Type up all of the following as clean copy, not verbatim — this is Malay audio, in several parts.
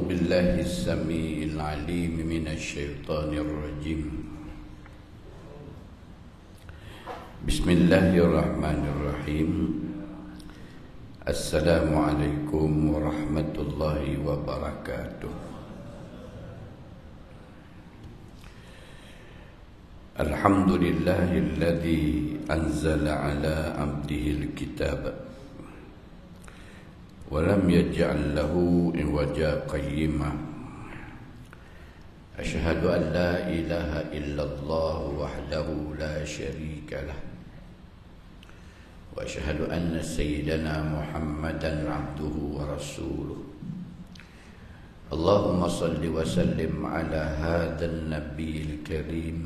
بالله السميع العليم من الشيطان الرجيم. بسم الله الرحمن الرحيم. السلام عليكم ورحمة الله وبركاته. الحمد لله الذي أنزل على عبده الكتاب ولم يجعل له عوجا قيما. أشهد أن لا إله إلا الله وحده لا شريك له، وأشهد أن سيدنا محمدا عبده ورسوله. اللهم صل وسلم على هذا النبي الكريم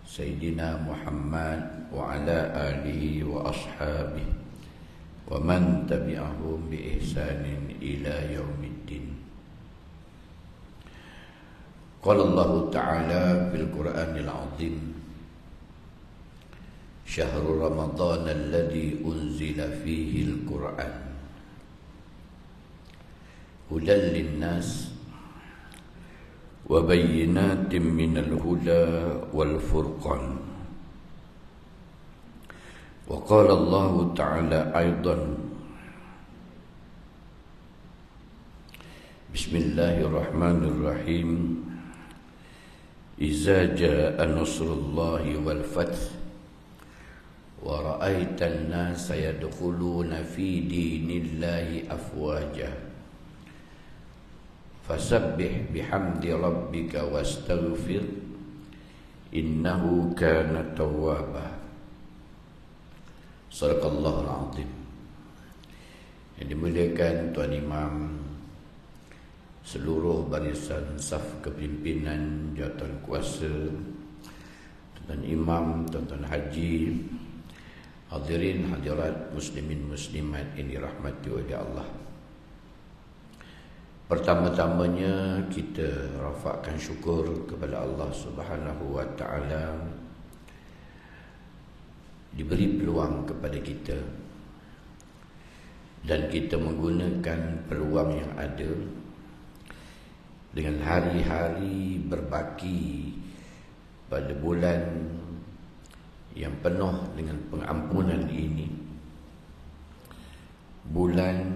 سيدنا محمد وعلى آله وأصحابه ومن تبعهم بإحسان إلى يوم الدين. قال الله تعالى في القرآن العظيم: شهر رمضان الذي أنزل فيه القرآن هدى للناس وبينات من الهدى والفرقان. وقال الله تعالى أيضا: بسم الله الرحمن الرحيم. إذا جاء نصر الله والفتح ورأيت الناس يدخلون في دين الله أفواجا فسبح بحمد ربك واستغفر إنه كان توابا. Sadaqallahul Azim. Yang dimuliakan Tuan Imam, seluruh barisan saf kepimpinan jawatan kuasa, Tuan Imam, Tuan Haji, hadirin hadirat muslimin muslimat ini rahmati oleh Allah. Pertama-tamanya kita rafakkan syukur kepada Allah Subhanahu wa taala diberi peluang kepada kita dan kita menggunakan peluang yang ada dengan hari-hari berbaki pada bulan yang penuh dengan pengampunan ini, bulan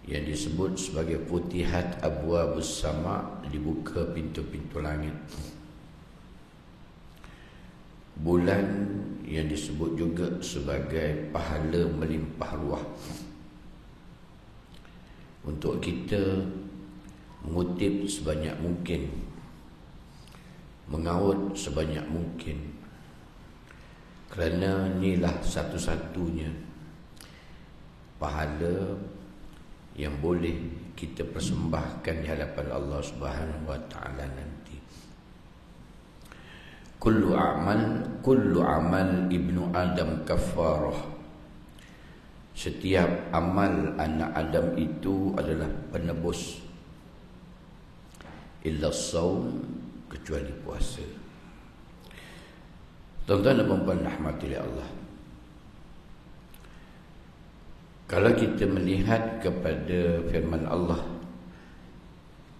yang disebut sebagai Futihat Abwabus Sama', dibuka pintu-pintu langit, bulan yang disebut juga sebagai pahala melimpah ruah, untuk kita mengutip sebanyak mungkin, mengaut sebanyak mungkin, kerana inilah satu-satunya pahala yang boleh kita persembahkan di hadapan Allah Subhanahu wa taala nanti. Kullu amal ibnu Adam kafarah. Setiap amal anak Adam itu adalah penebus. Illa saum, kecuali puasa. Tuan-tuan dan puan-puan rahmati oleh Allah, kalau kita melihat kepada firman Allah,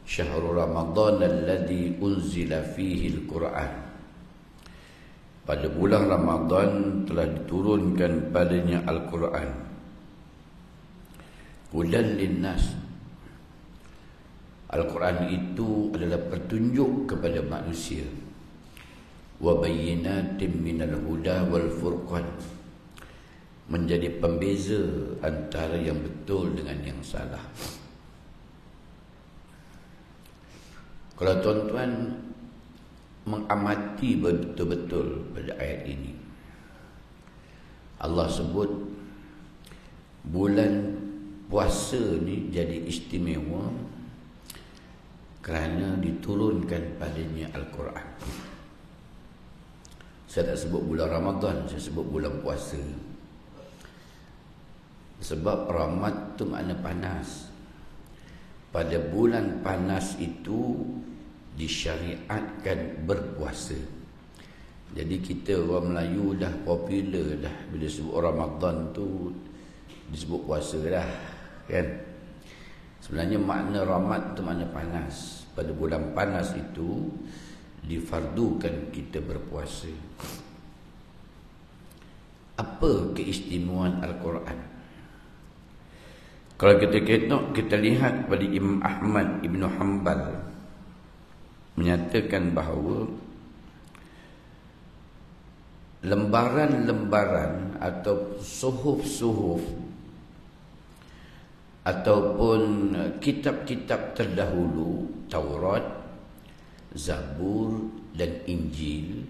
Syahrul Ramadan alladhi unzila fihi al-Quran, pada bulan Ramadan telah diturunkan padanya Al-Quran. Hudan linnas, Al-Quran itu adalah petunjuk kepada manusia. Wa bayyinatin minal huda wal furqan, menjadi pembeza antara yang betul dengan yang salah. Kalau tuan-tuan mengamati betul-betul pada ayat ini, Allah sebut bulan puasa ni jadi istimewa kerana diturunkan padanya Al-Quran. Saya tak sebut bulan Ramadan, saya sebut bulan puasa. Sebab Ramad tu makna panas. Pada bulan panas itu disyariatkan berpuasa. Jadi kita orang Melayu dah popular dah, bila sebut Ramadan tu disebut puasa dah, kan? Sebenarnya makna Ramad itu makna panas. Pada bulan panas itu difardukan kita berpuasa. Apa keistimewaan Al-Quran? Kalau kita lihat pada Imam Ahmad Ibn Hanbal menyatakan bahawa lembaran-lembaran atau suhuf-suhuf ataupun kitab-kitab terdahulu, Taurat, Zabur dan Injil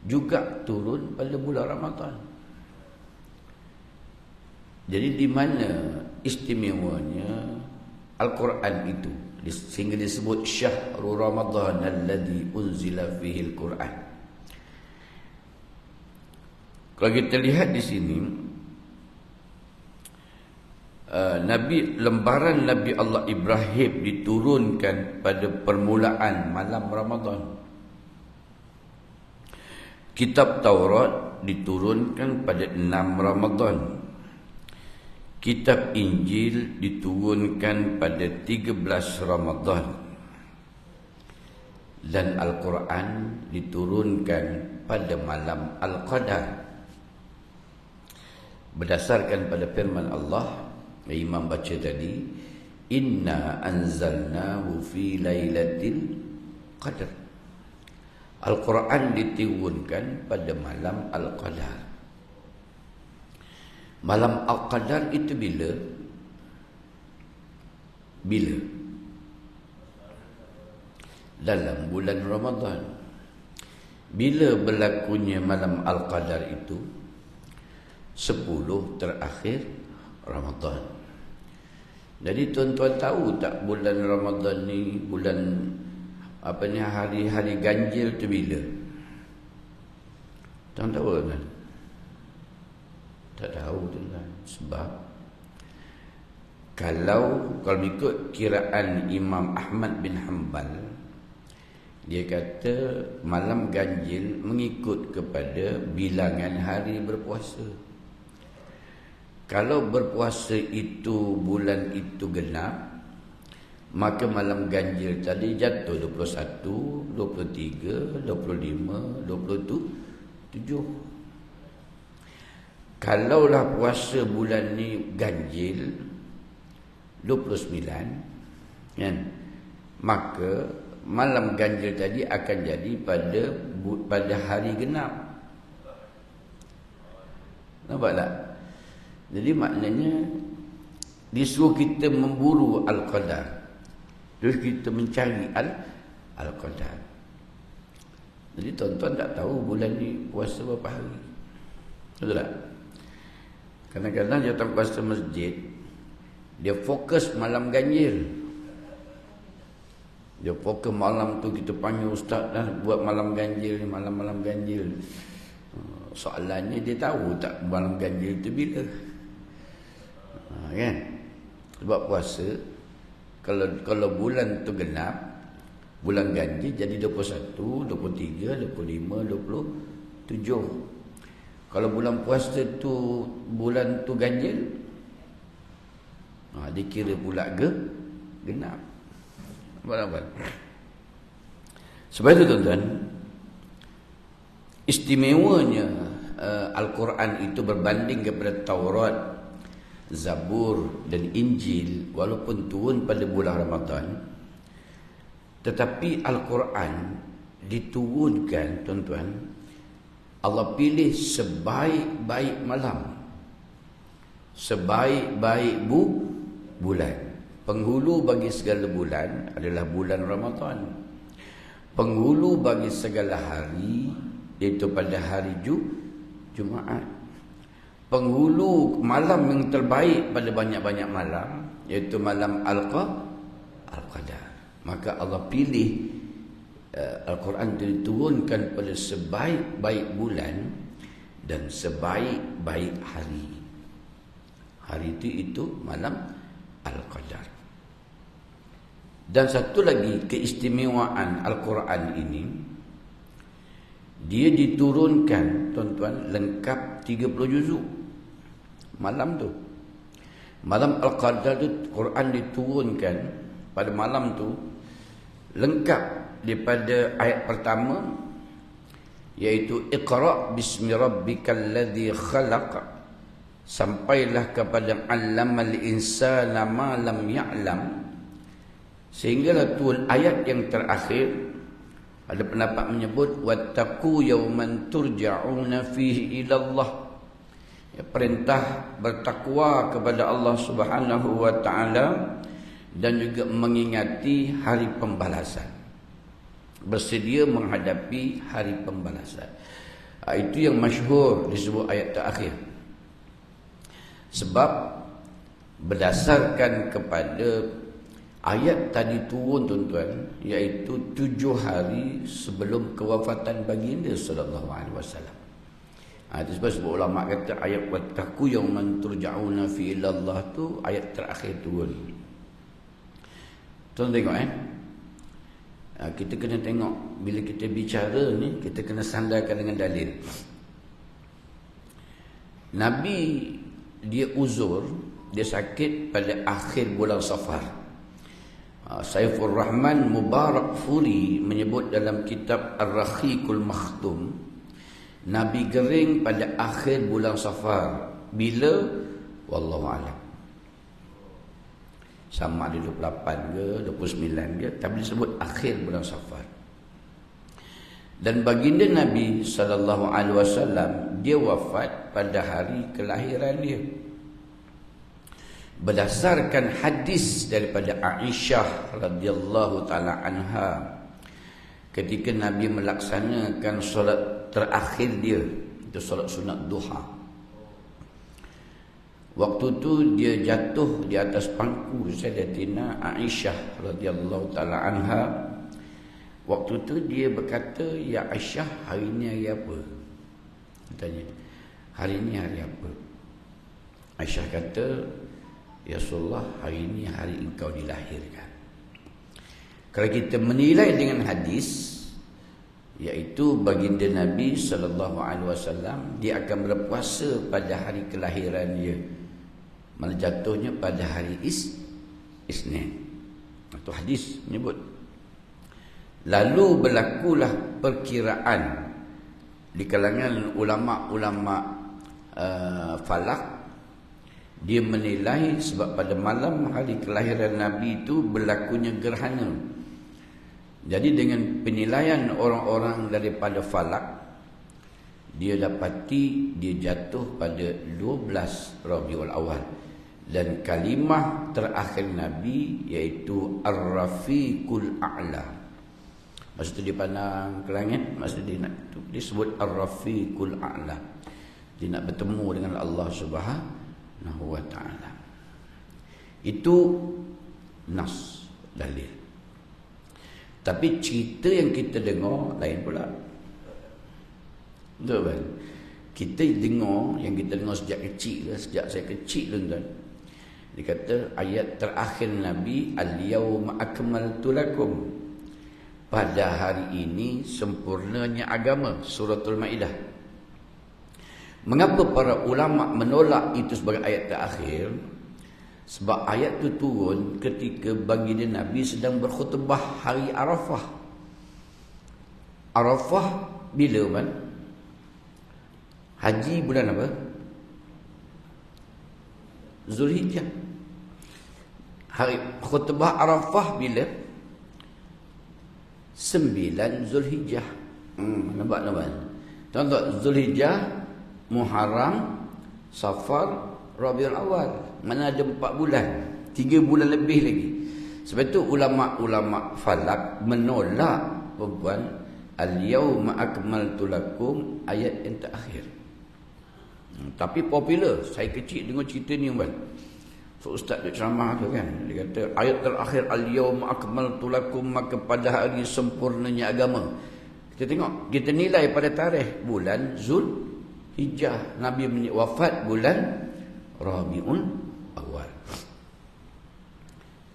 juga turun pada bulan Ramadan. Jadi di mana istimewanya Al-Quran itu sehingga disebut Syahrul Ramadan alladzi unzila fihi Al-Quran. Kalau kita lihat di sini, lembaran Nabi Allah Ibrahim diturunkan pada permulaan malam Ramadan. Kitab Taurat diturunkan pada 6 Ramadan. Kitab Injil diturunkan pada 13 Ramadan. Dan Al-Quran diturunkan pada malam Al-Qadar. Berdasarkan pada firman Allah yang Imam baca tadi, inna anzalnahu fi lailatul qadar. Al-Quran diturunkan pada malam Al-Qadar. Malam Al-Qadar itu bila? Bila? Dalam bulan Ramadan. Bila berlakunya malam Al-Qadar itu? 10 terakhir Ramadan. Jadi tuan-tuan tahu tak bulan Ramadan ni, bulan hari-hari ganjil tu bila? Tuan tahu kan? Tak tahu tuan. Sebab kalau ikut kiraan Imam Ahmad bin Hanbal, dia kata malam ganjil mengikut kepada bilangan hari berpuasa. Kalau berpuasa itu bulan itu genap, maka malam ganjil tadi jatuh 21, 23, 25, 27. Kalaulah puasa bulan ni ganjil 29, kan? Maka malam ganjil tadi akan jadi pada hari genap. Nampak tak? Jadi maknanya disuruh kita memburu Al-Qadar. Terus kita mencari Al-Qadar. Jadi tuan-tuan tak tahu bulan ni puasa berapa hari. Betul tak? Kadang-kadang jawatan kuasa masjid, dia fokus malam ganjil. Dia fokus malam tu kita panggil ustaz dah buat malam ganjil ni, malam-malam ganjil. Soalannya dia tahu tak malam ganjil tu bila? Kan? Sebab puasa kalau bulan tu genap, bulan ganjil jadi 21, 23, 25, 27. Kalau bulan puasa tu bulan tu ganjil, dikira pula genap. Apa? Sebab itu tuan-tuan, istimewanya Al-Quran itu berbanding kepada Taurat, Zabur dan Injil, walaupun turun pada bulan Ramadan, tetapi Al-Quran diturunkan, tuan-tuan, Allah pilih sebaik-baik malam, sebaik-baik bulan. Penghulu bagi segala bulan adalah bulan Ramadan. Penghulu bagi segala hari, iaitu pada hari Jumaat. Penghulu malam yang terbaik pada banyak-banyak malam, iaitu malam Al-Qadar. Maka Allah pilih Al-Quran diturunkan pada sebaik-baik bulan dan sebaik-baik hari. Hari itu malam Al-Qadar. Dan satu lagi keistimewaan Al-Quran ini, dia diturunkan, tuan-tuan, lengkap 30 juzuk malam tu. Malam Al-Qadar tu Quran diturunkan pada malam tu lengkap daripada ayat pertama, iaitu Iqra' bismi rabbikal ladzi khalaq, sampailah kepada 'allamal insana ma lam ya'lam, sehinggalah turun ayat yang terakhir. Ada pendapat menyebut wattaqu yawman turja'una fihi ila Allah, ya, perintah bertakwa kepada Allah Subhanahu wa taala dan juga mengingati hari pembalasan, bersedia menghadapi hari pembalasan. Itu yang masyhur disebut ayat terakhir. Sebab berdasarkan kepada ayat tadi turun tuan-tuan, iaitu 7 hari sebelum kewafatan baginda sallallahu alaihi wasallam. Itu sebab ulama kata ayat wattaqu yawman turja'una fi ilallah tu ayat terakhir turun. Tuan tengok kita kena tengok bila kita bicara ni, kita kena sandarkan dengan dalil. Nabi dia uzur, dia sakit pada akhir bulan Safar. Saifur Rahman Mubarak Furi menyebut dalam kitab Ar-Rakhiqul Makhtum, Nabi gering pada akhir bulan Safar. Bila? Wallahu a'lam. Sama ada 28 ke 29 ke, tapi disebut akhir bulan Safar. Dan baginda Nabi sallallahu alaihi wasallam dia wafat pada hari kelahiran dia. Berdasarkan hadis daripada Aisyah radhiyallahu taala anha, ketika Nabi melaksanakan solat terakhir dia, itu solat sunat duha. Waktu tu dia jatuh di atas pangku Sayyidatina Aisyah radhiyallahu taala anha. Waktu tu dia berkata, "Ya Aisyah, hari ni hari apa?" Dia tanya, "Hari ni hari apa?" Aisyah kata, "Ya Rasulullah, hari ini hari engkau dilahirkan." Kalau kita menilai dengan hadis, iaitu baginda Nabi sallallahu alaihi wasallam dia akan berpuasa pada hari kelahiran dia, malah jatuhnya pada hari Isnin. Itu hadis menyebut. Lalu berlakulah perkiraan di kalangan ulama-ulama falak. Dia menilai sebab pada malam hari kelahiran Nabi itu berlakunya gerhana. Jadi dengan penilaian orang-orang daripada falak, dia dapati dia jatuh pada 12 Rabiul Awal. Dan kalimah terakhir Nabi iaitu Ar-Rafiqul A'la. Maksud dia pandang ke langit, maksud dia nak disebut Ar-Rafiqul A'la. Dia nak bertemu dengan Allah Subhanahu wa ta'ala. Itu nas, dalil. Tapi cerita yang kita dengar lain pula. Betul kan? Kita dengar, yang kita dengar sejak kecil, sejak saya kecil tuan-tuan. Dia kata ayat terakhir Nabi, Al-yawma akmaltu lakum, pada hari ini sempurnanya agama, Suratul Maidah. Mengapa para ulama menolak itu sebagai ayat terakhir? Sebab ayat itu turun ketika baginda Nabi sedang berkhutbah hari Arafah. Arafah bila kan? Haji bulan apa? Zulhijjah. Hari khutbah Arafah bila? 9 Zulhijjah. Nampak? Contoh Zulhijjah, Muharram, Safar, Rabiul Awal. Mana ada 4 bulan, 3 bulan lebih lagi. Sebab itu ulama-ulama falak menolak perempuan Al-yawma akmaltu lakum ayat yang terakhir. Tapi popular. Saya kecil dengar cerita ni kan. So ustaz duk ceramah tu kan, dia kata ayat terakhir Al-yawma akmaltu lakum, maka pada hari sempurnanya agama. Kita tengok, kita nilai pada tarikh bulan Zulhijjah. Nabi wafat bulan Rabiul Awal.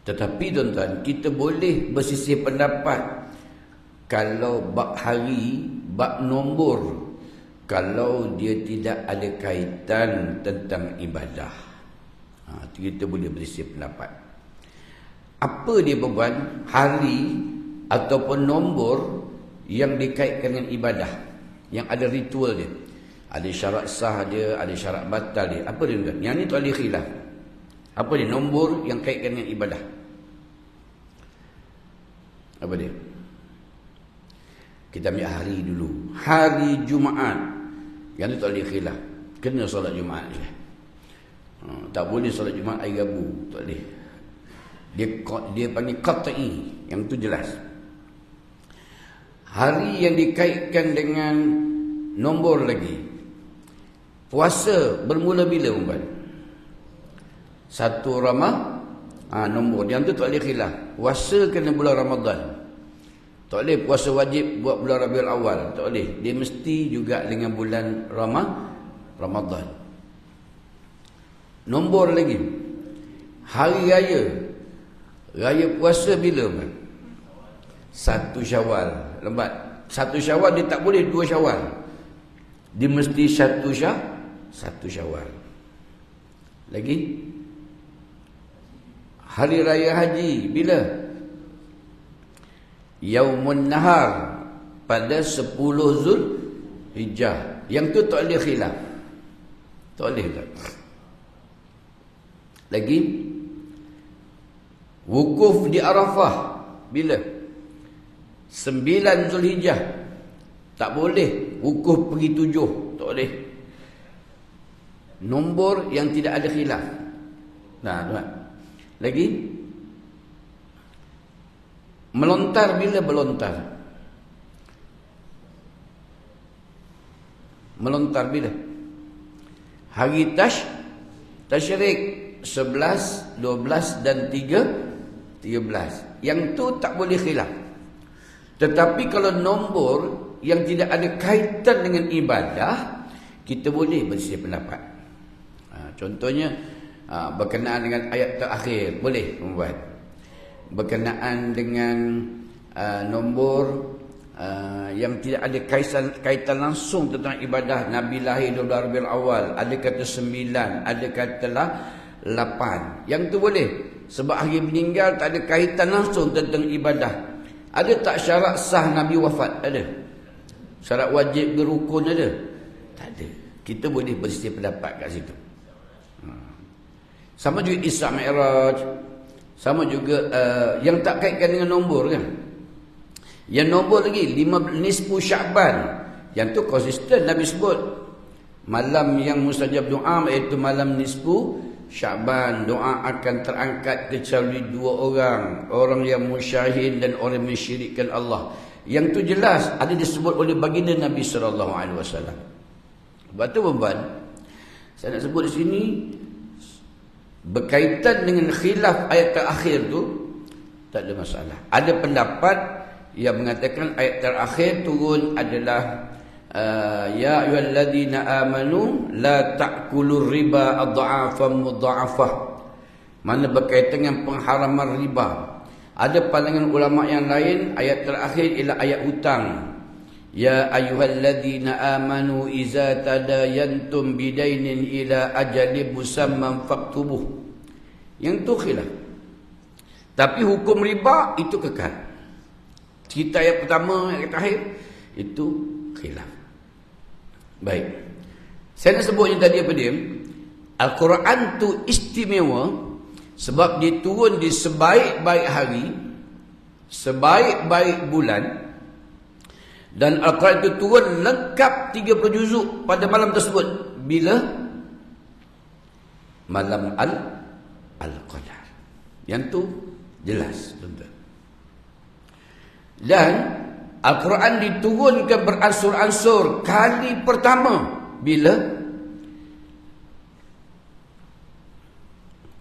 Tetapi tuan-tuan, kita boleh bersisih pendapat kalau bab hari, bab nombor, kalau dia tidak ada kaitan tentang ibadah. kita boleh berselisih pendapat. Apa dia beban hari ataupun nombor yang dikaitkan dengan ibadah, yang ada ritual dia, ada syarat sah dia, ada syarat batal dia. Apa dia? Yang ni tak boleh khilaf. Apa dia? Nombor yang kaitkan dengan ibadah. Apa dia? Kita ambil hari dulu. Hari Jumaat. Yang ni tak boleh khilaf. Kena solat Jumaat je. Tak boleh solat Jumaat hari Rabu. Tak boleh. Dia panggil qat'i. Yang tu jelas. Hari yang dikaitkan dengan nombor lagi. Puasa bermula bila umpam? 1 nombor. Yang tu tak boleh khilaf. Puasa kena bulan Ramadan. Tak boleh puasa wajib buat bulan Rabiul Awal. Tak boleh. Dia mesti juga dengan bulan Ramadan. Nombor lagi. Hari raya. Raya puasa bila? 1 Syawal. Lembat. 1 Syawal dia tak boleh 2 Syawal. Dia mesti 1 Syawal. Lagi. Hari raya haji bila? Yaumun Nahar, pada 10 Zulhijjah. Yang tu tak boleh khilaf. Tak boleh tak? Lagi. Wukuf di Arafah bila? 9 Zulhijjah. Tak boleh wukuf pergi 7. Tak boleh. Nombor yang tidak ada khilaf. Nah, tuan. Lagi. Melontar bila melontar? Melontar bila? Hari Tasyrik 11, 12 dan 13. Yang tu tak boleh khilaf. Tetapi kalau nombor yang tidak ada kaitan dengan ibadah, kita boleh berselisih pendapat. Contohnya berkenaan dengan ayat terakhir, boleh membuat. Berkenaan dengan nombor yang tidak ada kaitan langsung tentang ibadah. Nabi lahir 12 Rabiul Awal, ada kata 9, ada kata 8. Yang tu boleh. Sebab hari meninggal tak ada kaitan langsung tentang ibadah. Ada tak syarat sah Nabi wafat? Ada. Syarat wajib berukun ada? Tak ada. Kita boleh berselisih pendapat kat situ. Sama juga Isra Mi'raj. Sama juga yang tak kaitkan dengan nombor kan. Yang nombor lagi 5 nisfu Sya'ban. Yang tu konsisten Nabi sebut. Malam yang mustajab doa, iaitu malam nisfu Sya'ban. Doa akan terangkat kecuali 2 orang. Orang yang musyahid dan orang yang mensyirikkan Allah. Yang tu jelas ada disebut oleh baginda Nabi SAW. Sebab tu tuan-tuan, saya nak sebut di sini berkaitan dengan khilaf ayat terakhir tu tak ada masalah. Ada pendapat yang mengatakan ayat terakhir turun adalah ya ayyuhalladzina amanu la ta'kulur riba adha'afan mudha'afah. Mana berkaitan dengan pengharaman riba. Ada pandangan ulama yang lain ayat terakhir ialah ayat hutang. Ya ayyuhalladzina amanu iza tadayantum bidainin ila ajalin musamman faktubuh. Yang tu khilaf. Tapi hukum riba itu kekal. Cerita ayat pertama, ayat terakhir itu khilaf. Baik. Saya nak sebutnya tadi apa dia? Al-Quran tu istimewa sebab dia turun di sebaik-baik hari, sebaik-baik bulan. Dan Al-Quran itu turun lengkap 30 juzuk pada malam tersebut. Bila? Malam Al-Qadar. Yang tu jelas, tuan-tuan. Dan Al-Quran diturunkan beransur-ansur kali pertama. Bila?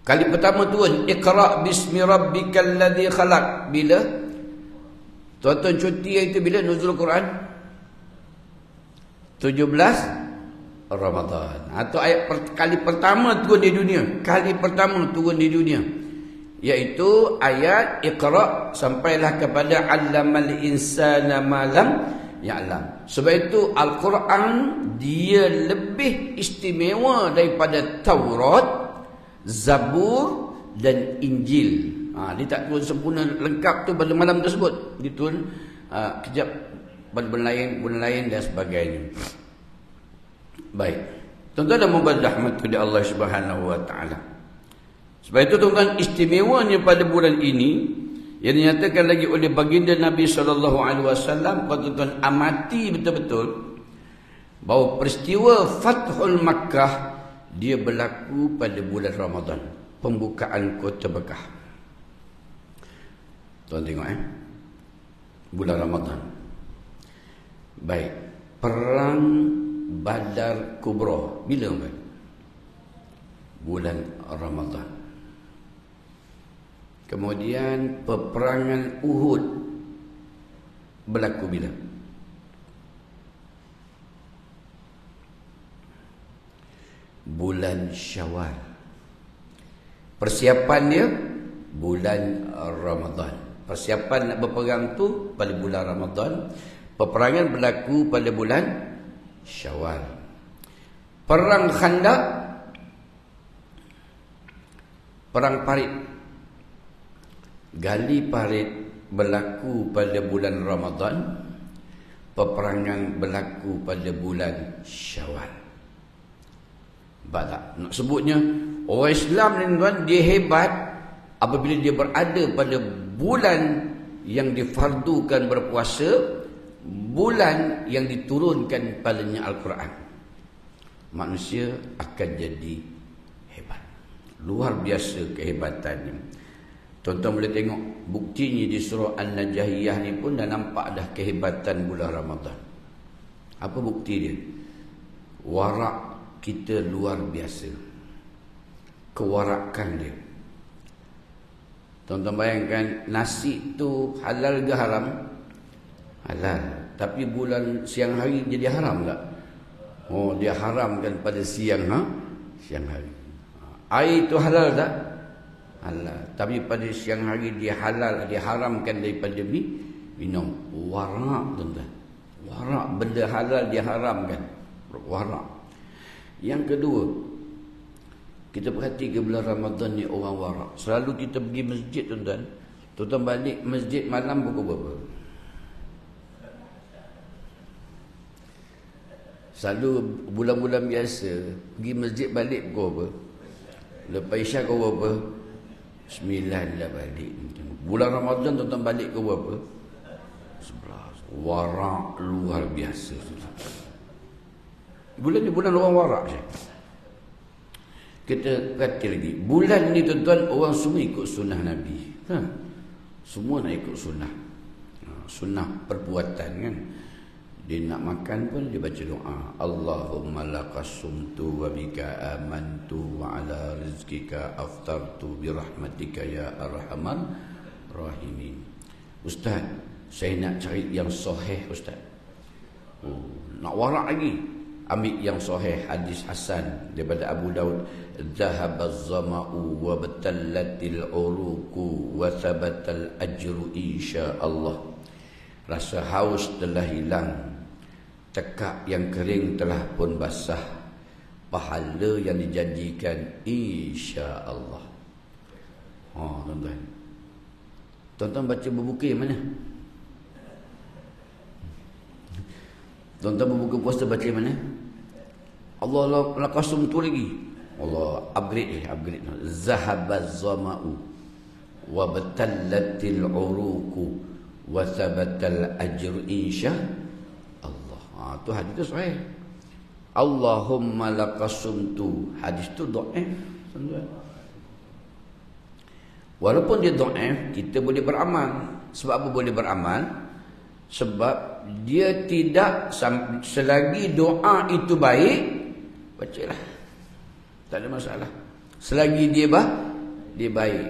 Kali pertama turun Iqra' bismi rabbikal ladzi khalaq. Bila? Tuan-tuan cuti itu bila nuzul Quran? 17 Ramadan. Atau ayat kali pertama turun di dunia. Kali pertama turun di dunia. Iaitu ayat Iqra' sampailah kepada 'allamal insana ma lam ya'lam. Sebab itu Al-Quran dia lebih istimewa daripada Taurat, Zabur dan Injil. Dia tak turun sempurna lengkap tu pada malam tersebut. Dia turun kejap pada bulan lain dan sebagainya. Baik. Tuan-tuan dan puan-puan rahmati Allah Subhanahu wa taala. Sebab itu tuan-tuan, istimewanya pada bulan ini yang dinyatakan lagi oleh baginda Nabi sallallahu alaihi wasallam, kalau tuan-tuan amati betul-betul bahawa peristiwa Fathul Makkah dia berlaku pada bulan Ramadan, pembukaan kota Mekah. Tuan tengok bulan Ramadan. Baik, perang Badar Kubra bila kan? Bulan Ramadan. Kemudian peperangan Uhud berlaku bila? Bulan Syawal. Persiapan dia bulan Ramadan. Persiapan nak berperang tu pada bulan Ramadan. Peperangan berlaku pada bulan Syawal. Perang Khandaq, perang Parit, gali parit berlaku pada bulan Ramadan. Peperangan berlaku pada bulan Syawal. Sebab tak nak sebutnya orang Islam ni tuan, dia hebat apabila dia berada pada bulan yang difardukan berpuasa, bulan yang diturunkan padanya Al-Quran. Manusia akan jadi hebat. Luar biasa kehebatannya. Tuan-tuan boleh tengok buktinya di surah An-Najahiyah ni pun dah nampak dah kehebatan bulan Ramadan. Apa bukti dia? Warak kita luar biasa. Kewarakan dia. Tuan-tuan bayangkan, nasi tu halal ke haram? Halal. Tapi bulan siang hari jadi haram tak? Oh, dia haramkan pada siang siang hari. Air tu halal tak? Halal. Tapi pada siang hari dia halal, dia haramkan daripada minum. Warak tuan-tuan. Warak, benda halal dia haramkan. Warak. Yang kedua, kita perhati ke bulan Ramadan ni orang warak. Selalu kita pergi masjid tuan-tuan. Tuan-tuan balik masjid malam pukul berapa? Selalu bulan-bulan biasa pergi masjid balik pukul berapa? Lepas Isyak pukul berapa? 9 dah balik. Bulan Ramadan tuan-tuan balik pukul berapa? 11. Warak luar biasa. Bulan ni bulan orang warak je. Kita kata lagi, bulan ni tuan-tuan orang semua ikut sunnah Nabi. Semua nak ikut sunnah. Sunnah perbuatan kan. Dia nak makan pun dia baca doa. Allahumma laqasumtu wa bika amantu wa ala rizkika aftartu birahmatika ya arhamar rahimin. Ustaz, saya nak cari yang sahih Ustaz. Nak warak lagi. Ambil yang sahih, hadis hasan daripada Abu Daud. Zahabaz zama'u wa batallatil uruku wa thabatal ajru insyaallah. Rasa haus telah hilang, tekak yang kering telah pun basah, pahala yang dijanjikan insya-Allah. Tuan-tuan. Tuan-tuan baca berbuka yang mana? Tuan-tuan berbuka puasa baca yang mana? Allah laqasum tu lagi. Allah upgrade. Zahabaz zama'u wa batallatil uruku wa thabatal ajru insya Allah. Tu hadis tu sahih. Allahumma laqasumtu. Hadis tu dhaif. Walaupun dia dhaif, kita boleh beramal. Sebab apa boleh beramal? Sebab dia tidak, selagi doa itu baik, bacalah. Tak ada masalah. Selagi dia baik.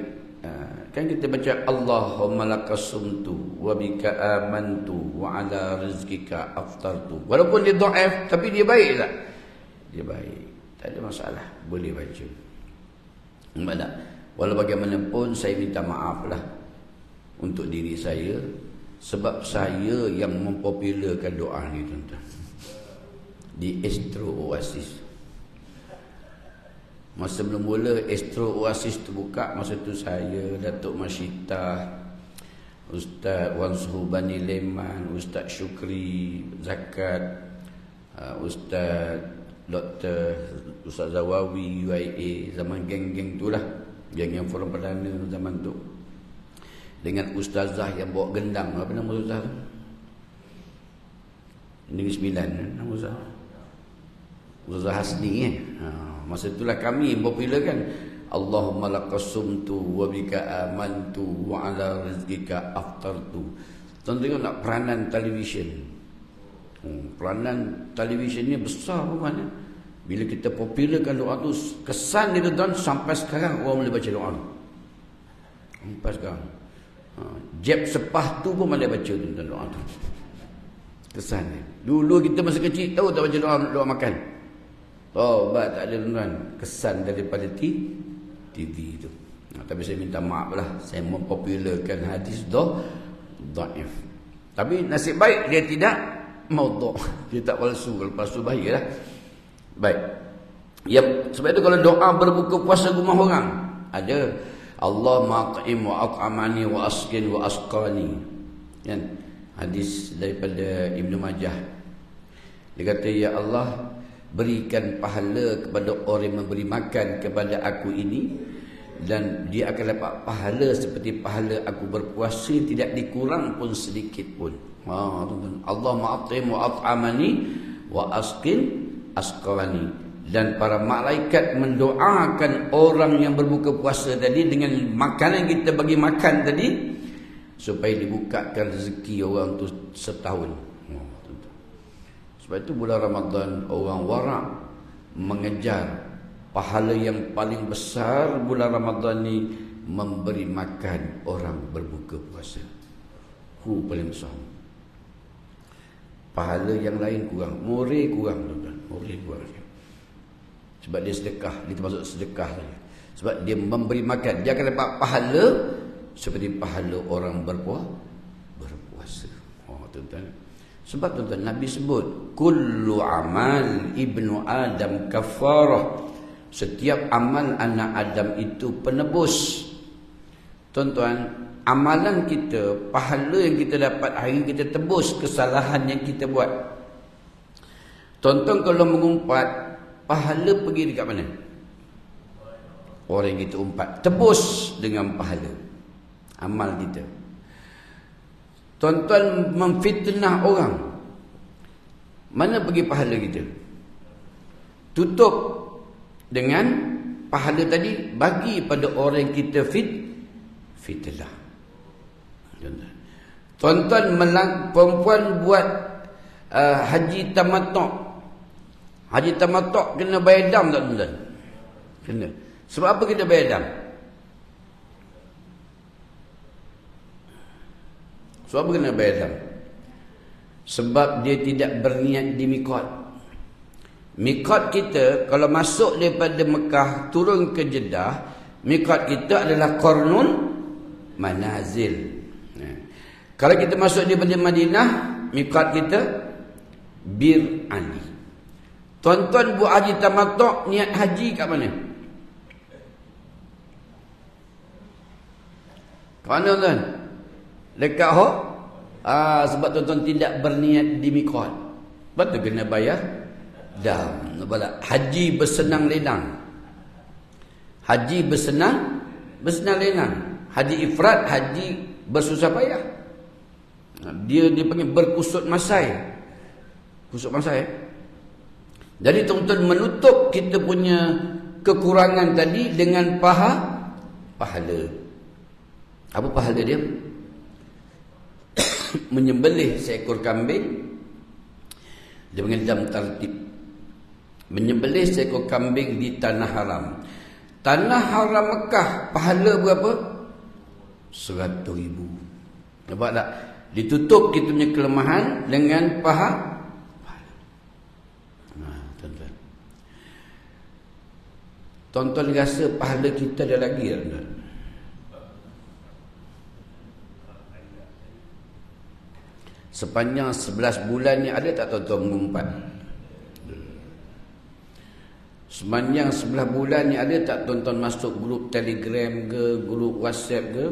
Kan kita baca Allahumma laqasumtu wa bika amantu wa ala rizkika aftartu. Walaupun dia dhaif tapi dia baik tak? Dia baik. Tak ada masalah. Boleh baca. Mana? Walau bagaimanapun saya minta maaflah untuk diri saya sebab saya yang mempopularkan doa ni tuan-tuan. Di Astro Oasis. Masa mula-mula Astro Oasis tu buka, masa tu saya, Datuk Masyitah, Ustaz Wan Suhubani Leman, Ustaz Syukri Zakat, Ustaz Dr. Ustaz Zawawi UIA, zaman geng-geng tu lah, geng yang Forum Perdana zaman tu, dengan ustazah yang bawa gendang. Apa nama ustazah tu? Negeri Sembilan nama ustazah, Ustazah Hasni masa itulah kami popular kan, Allahumma laqasumtu wa bika amantu wa ala rizqika aftartu. Tuan tengok nak peranan televisyen. Peranan televisyen ni besar rupanya. Bila kita popularkan doa tu, kesan dia tuan, sampai sekarang orang boleh baca doa tu. Sampai sekarang. Jeb sepah tu pun boleh baca tuan doa tu. Kesan dia. Dulu kita masa kecil tahu tak baca doa makan. Bat tak ada tuan. Kesan daripada TV tu. Tapi saya minta maaf lah, saya mempopularkan hadis dhaif. Tapi nasib baik dia tidak maudhu'. Dia tak palsu. Kalau palsu bahaya lah. Baik. Sebab itu kalau doa berbuka puasa rumah orang, ada Allah ma'at'im wa at'amani wa askin wa asqani. Kan? Hadis daripada Ibnu Majah. Dia kata, ya Allah, berikan pahala kepada orang yang memberi makan kepada aku ini, dan dia akan dapat pahala seperti pahala aku berpuasa, tidak dikurang pun sedikit pun. Allah ma'at'im wa at'amani wa askin asqalani. Dan para malaikat mendoakan orang yang berbuka puasa tadi dengan makanan kita bagi makan tadi, supaya dibukakan rezeki orang tu setahun. Sebab itu bulan Ramadan orang warak mengejar pahala yang paling besar. Bulan Ramadan ni memberi makan orang berbuka puasa. Paling besar. Pahala yang lain kurang, more kurang tuan-tuan, more kurang. Sebab dia sedekah, dia termasuk sedekah lagi. Sebab dia memberi makan, dia akan dapat pahala seperti pahala orang berpuasa. Tuan-tuan. Sebab tuan-tuan, Nabi sebut kullu amal ibnu Adam kafarah. Setiap amal anak Adam itu penebus. Tuan-tuan, amalan kita, pahala yang kita dapat hari kita tebus kesalahan yang kita buat. Tuan-tuan kalau mengumpat, pahala pergi dekat mana? Orang yang kita umpat, tebus dengan pahala amal kita. Tuan-tuan memfitnah orang, mana pergi pahala kita? Tutup dengan pahala tadi, bagi pada orang yang kita fitnah. Tuan-tuan, perempuan buat haji tamattu'. Haji tamattu' kena bayar dam tak tuan-tuan? Kena. Sebab apa kita bayar dam? Sebab apa kena bayar dam? Sebab dia tidak berniat di mikot. Mikot kita, kalau masuk daripada Mekah turun ke Jeddah, mikot kita adalah Qarnun Manazil. Kalau kita masuk daripada Madinah, mikot kita Bir Ali. Tuan-tuan buat haji tamattu', niat haji kat mana? Kat mana tuan? Dekat sebab tuan-tuan tidak berniat di mikot. Betul kena bayar dam. Haji bersenang lenang. Haji bersenang lenang. Haji ifrat, haji bersusah payah. Dia panggil berkusut masai. Kusut masai. Jadi tuan-tuan menutup kita punya kekurangan tadi dengan pahala. Apa pahala dia? Menyembelih seekor kambing. Dia panggil jam tertib. Menyembelih seekor kambing di tanah haram. Tanah haram Mekah, pahala berapa? 100,000. Nampak tak? Ditutup kita punya kelemahan dengan pahala. Tuan-tuan. Tuan-tuan rasa pahala kita ada lagi tak, tuan? Sepanjang 11 bulan ni ada tak tuan-tuan mengumpat? Sepanjang 11 bulan ni ada tak tuan-tuan masuk grup Telegram ke, grup WhatsApp ke?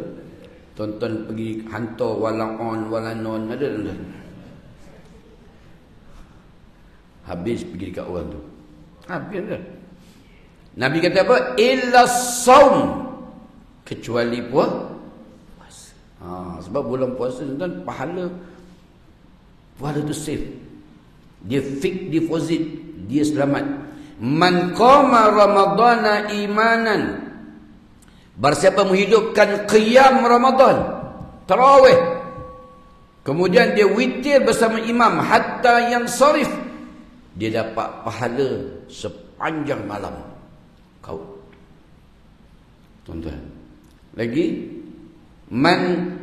Tuan-tuan pergi hantar wala on, wala non, ada tak? Habis pergi dekat orang tu. Habis dah. Nabi kata apa? Illa saum, kecuali puasa. Sebab bulan puasa tuan-tuan, pahala tu safe. Dia fix deposit, dia selamat. Man qama ramadana imanan, barsiapa menghidupkan qiyam Ramadan, tarawih, kemudian dia witir bersama imam hatta yang sarif, dia dapat pahala sepanjang malam. Kau tuan-tuan lagi, man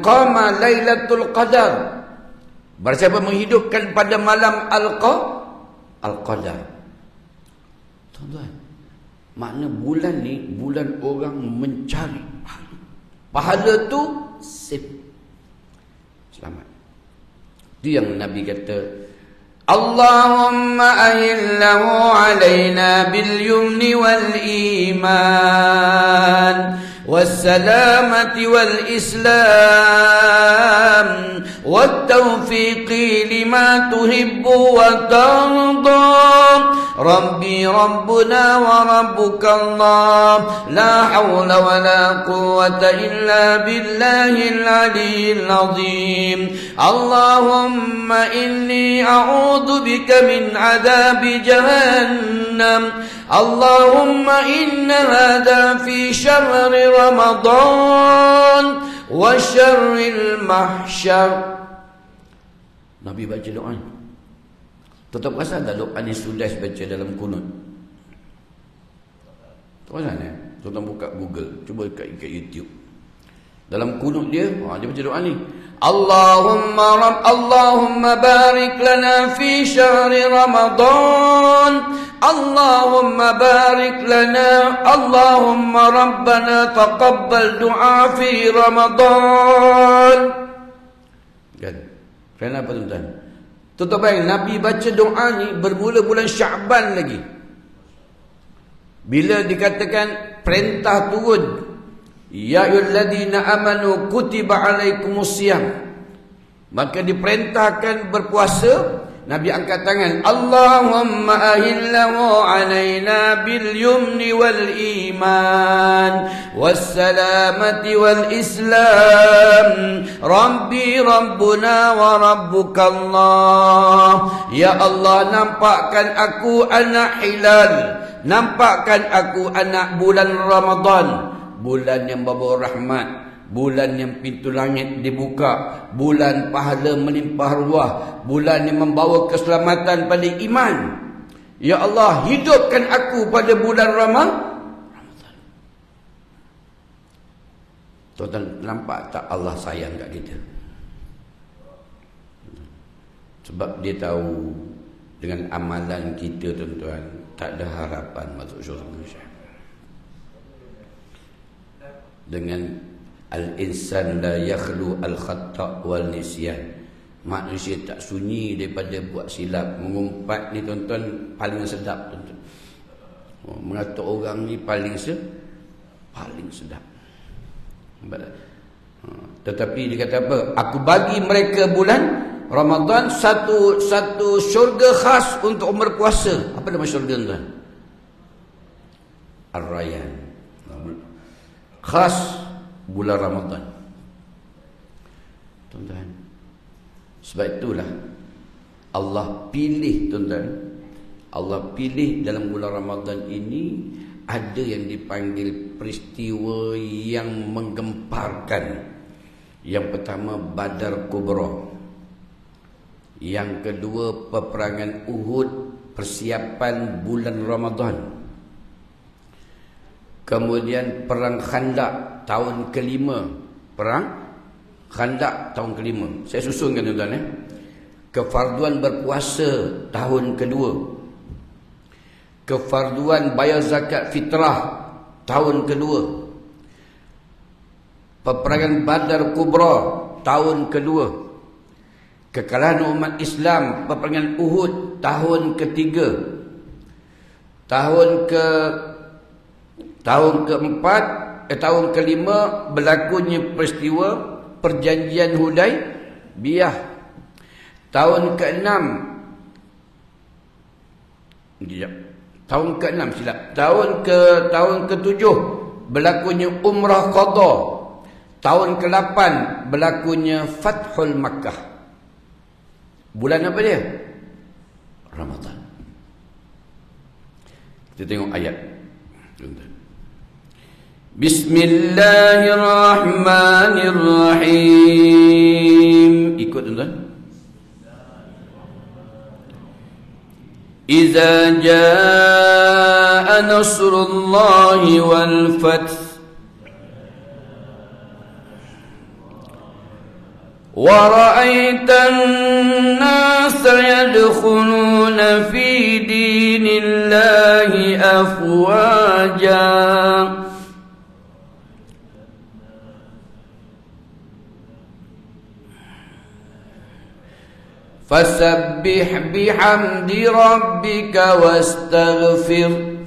qama lailatul qadar, barsiapa menghidupkan pada malam Al-Qadar. Tuan-tuan, makna bulan ni bulan orang mencari pahala. Pahala tu safe, selamat. Itu yang Nabi kata, Allahumma ahillahu alaina bil yumni wal iman والسلامة والإسلام والتوفيق لما تحب وترضى ربي ربنا وربك الله لا حول ولا قوة إلا بالله العلي العظيم اللهم إني أعوذ بك من عذاب جهنم اللهم إن هذا في شهر رمضان وشر المحشر. Nabi baca doa ni. Tetap perasan tak doa ni sudah baca dalam kunut? Perasan ya? Tuan-tuan buka Google, cuba kat YouTube. Dalam kunut dia, dia baca doa ni. Allahumma barik lana fi syahri Ramadan. Allahumma barik lana. Allahumma rabbana taqabbal du'a fi Ramadan. Kan? Kenapa tuan-tuan? Tuan-tuan bayang, Nabi baca doa ni bermula bulan Sya'ban lagi. Bila dikatakan perintah turun, ya ayyuhalladzina amanu kutiba alaikumusiyam, maka diperintahkan berpuasa. Nabi angkat tangan, Allahumma ahillahu alaina bil yumni wal iman wassalamati wal islam rabbi rabbuna wa rabbukallah. Ya Allah, nampakkan aku anak hilal, nampakkan aku anak bulan Ramadan, bulan yang membawa rahmat, bulan yang pintu langit dibuka, bulan pahala melimpah ruah, bulan yang membawa keselamatan pada iman. Ya Allah, hidupkan aku pada bulan Ramadan. Tuan-tuan, nampak tak Allah sayang kat kita? Sebab dia tahu dengan amalan kita, tuan-tuan, tak ada harapan masuk syurga. Dengan al-insan la yakhlu al-khata' wal nisyan, manusia tak sunyi daripada buat silap. Mengumpat ni tuan-tuan paling sedap, tuan-tuan. Mengatur orang ni paling sedap. Tetapi dia kata apa? Aku bagi mereka bulan Ramadan satu syurga khas untuk berpuasa. Apa nama syurga, tuan? Ar-Rayyan. Khas bulan Ramadan. Tuan-tuan, sebab itulah Allah pilih, tuan-tuan, Allah pilih dalam bulan Ramadan ini ada yang dipanggil peristiwa yang menggemparkan. Yang pertama Badar Kubra, yang kedua peperangan Uhud, persiapan bulan Ramadan, kemudian perang Khandaq tahun kelima, perang Khandaq tahun kelima. Saya susunkan, tuan-tuan, kefarduan berpuasa tahun kedua, kefarduan bayar zakat fitrah tahun kedua, peperangan Badar Kubra tahun kedua, kekalahan umat Islam peperangan Uhud tahun ketiga, Tahun kelima berlakunya peristiwa perjanjian Hudaibiyah. Tahun ke-6 tahun ke-7 berlakunya umrah qada. Tahun ke-8 berlakunya Fathul Makkah. Bulan apa dia? Ramadan. Kita tengok ayat. Bismillahirrahmanirrahim. Ikut tuan-tuan. Iza jaa nasrullahi wal fath wa ra'aitan nasa yadkhuluna fi dinillahi afwaja fasabbih bihamdi rabbika wastaghfir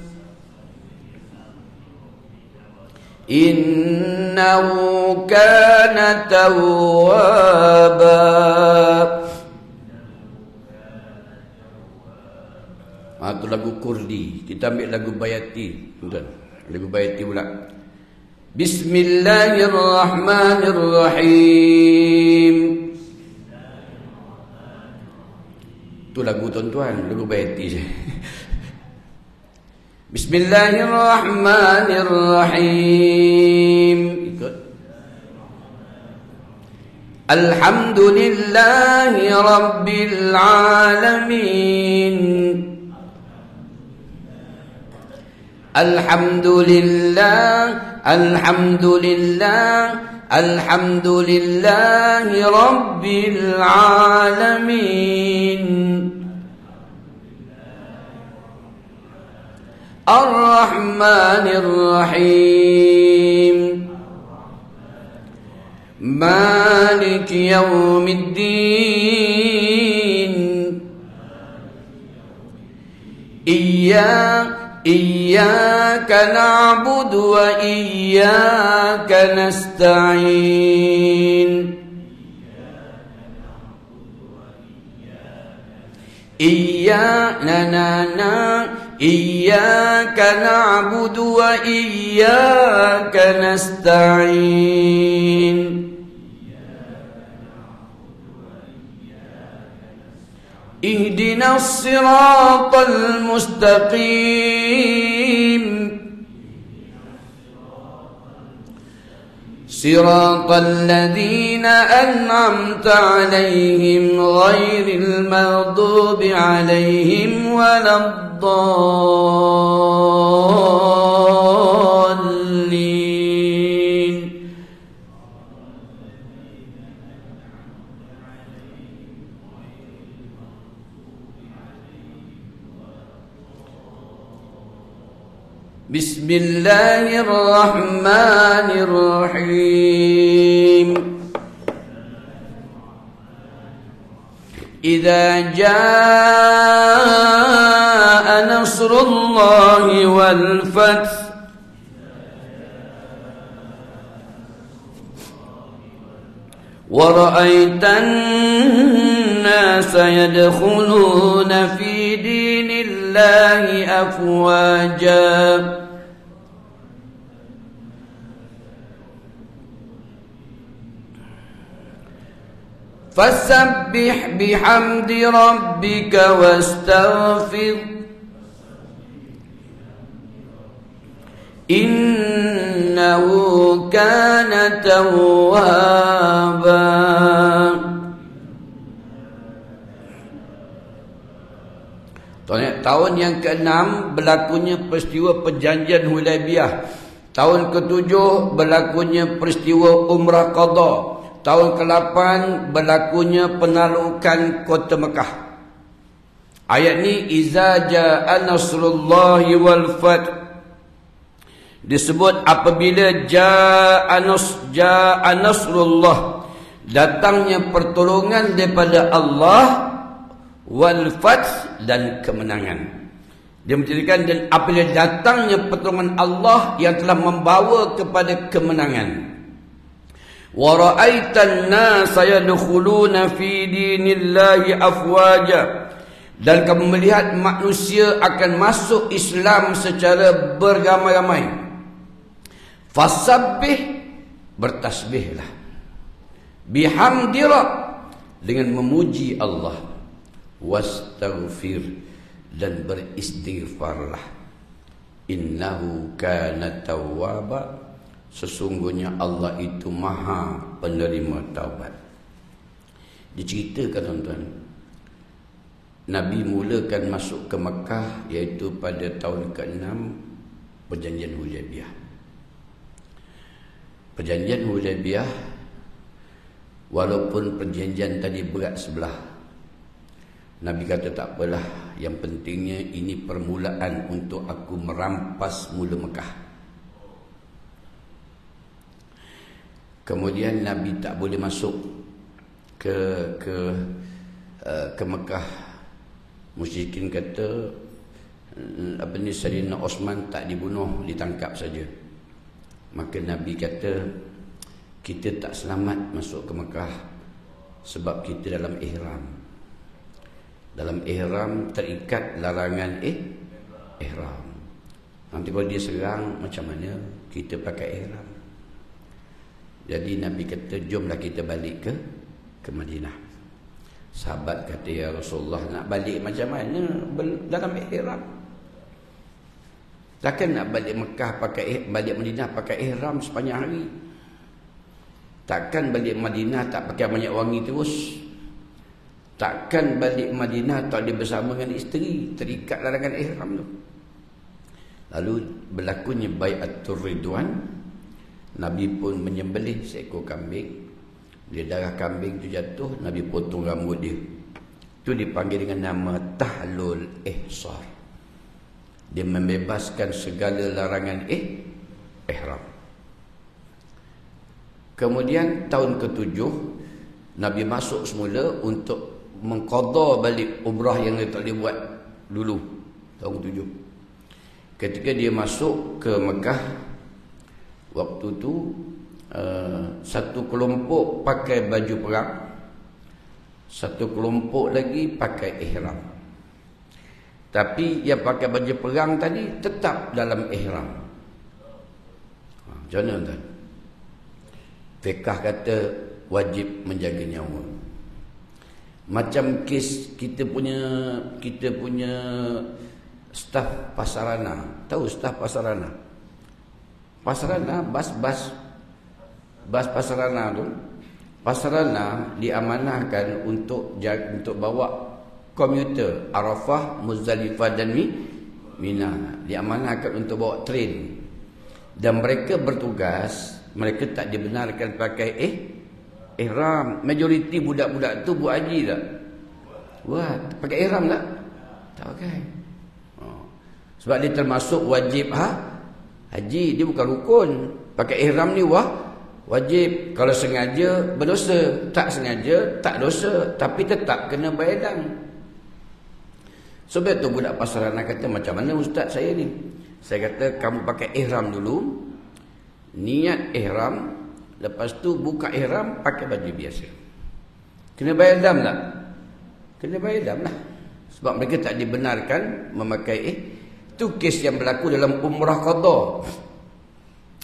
innahu kana tawwaba. Itu lagu Kurdi. Kita ambil lagu Bayati, tuan. Lagu Bayati pula. Bismillahirrahmanirrahim. Itu lagu tuan-tuan, lagu Bayati. Bismillahirrahmanirrahim. Ikut. Alhamdulillahi rabbil alamin. Alhamdulillahi rabbil alamin. Ar-Rahmanir Rahim. Malik Yawmiddin. Iyyaka na'budu wa iyyaka nasta'in. Iyyaka na'budu wa iyyaka nasta'in. Ihdinas siratal mustaqim. Siratal ladzina an'amta 'alaihim ghairil maghdubi 'alaihim waladdallin. Bismillahirrahmanirrahim. Idza jaa nasrullahi wal fath wa ra'aitan nasa yadkhuluna fi dinillahi afwaja fasabbih bihamdi rabbika wastaghfir innahu kana tawwaba. Tahun yang ke-6 berlakunya peristiwa perjanjian Hudaibiyah. Tahun ke-7 berlakunya peristiwa umrah qada. Tahun ke-8 berlakunya penaklukan kota Mekah. Ayat ni iza jaa nasrullahi wal fath disebut apabila jaa nasrullah, datangnya pertolongan daripada Allah, wal fath dan kemenangan. Dia menceritakan, dan apabila datangnya pertolongan Allah yang telah membawa kepada kemenangan. Wa ra'aitan nasa yadkhuluna fi dinillahi afwaja. Dan kamu melihat manusia akan masuk Islam secara berramai-ramai. Fasabbih, bertasbihlah. Bihamdi Rabb, dengan memuji Allah. Wastaghfir, dan beristighfarlah. Innahu kana tawwaba, sesungguhnya Allah itu maha penerima taubat. Diceritakan tuan-tuan, Nabi mulakan masuk ke Mekah iaitu pada tahun ke-6 Perjanjian Hudaibiyah. Perjanjian Hudaibiyah, walaupun perjanjian tadi berat sebelah, Nabi kata tak apalah, yang pentingnya ini permulaan untuk aku merampas mula Mekah. Kemudian Nabi tak boleh masuk ke Mekah. Musyrikin kata Sayyidina Osman tak dibunuh, ditangkap saja. Maka Nabi kata, kita tak selamat masuk ke Mekah sebab kita dalam ihram. Dalam ihram terikat larangan ihram. Nanti kalau dia serang, macam mana kita pakai ihram? Jadi Nabi kata, jomlah kita balik ke Madinah. Sahabat kata, ya Rasulullah, nak balik macam mana dalam ihram? Takkan nak balik Mekah balik Madinah pakai ihram sepanjang hari? Takkan balik Madinah tak pakai minyak wangi terus? Takkan balik Madinah tak ada bersama dengan isteri, terikat larangan ihram tu? Lalu berlakunya bai'atul ridwan. Nabi pun menyembelih seekor kambing. Bila darah kambing tu jatuh, Nabi potong rambut dia. Itu dipanggil dengan nama tahlul ihsar. Dia membebaskan segala larangan ihram. Kemudian tahun ke-7 Nabi masuk semula untuk mengqadha balik umrah yang dia tak boleh buat dulu tahun ke-7. Ketika dia masuk ke Mekah, waktu tu satu kelompok pakai baju perang, satu kelompok lagi pakai ihram. Tapi yang pakai baju perang tadi tetap dalam ihram. Macam mana tuan? Fiqh kata wajib menjaga nyawa. Macam kes kita punya staf Pasarana. Tahu staf Pasarana? Pasarana, bas Pasarana tu. Pasarana diamanahkan untuk bawa komuter Arafah, Muzdalifah dan Mina. Diamanahkan untuk bawa train. Dan mereka bertugas, mereka tak dibenarkan pakai ihram. Majoriti budak-budak tu buat haji tak? Buat. Pakai ihram tak? Tak pakai. Sebab dia termasuk wajib haji. Dia bukan rukun. Pakai ihram ni wajib. Kalau sengaja berdosa, tak sengaja tak dosa, tapi tetap kena bayar. Sebab tu budak Pasarana kata, macam mana ustaz saya ni? Saya kata, kamu pakai ihram dulu, niat ihram, lepas tu buka ihram, pakai baju biasa. Kena bayar dam tak? Kena bayar dam lah. Sebab mereka tak dibenarkan memakai Itu kes yang berlaku dalam umrah qadha.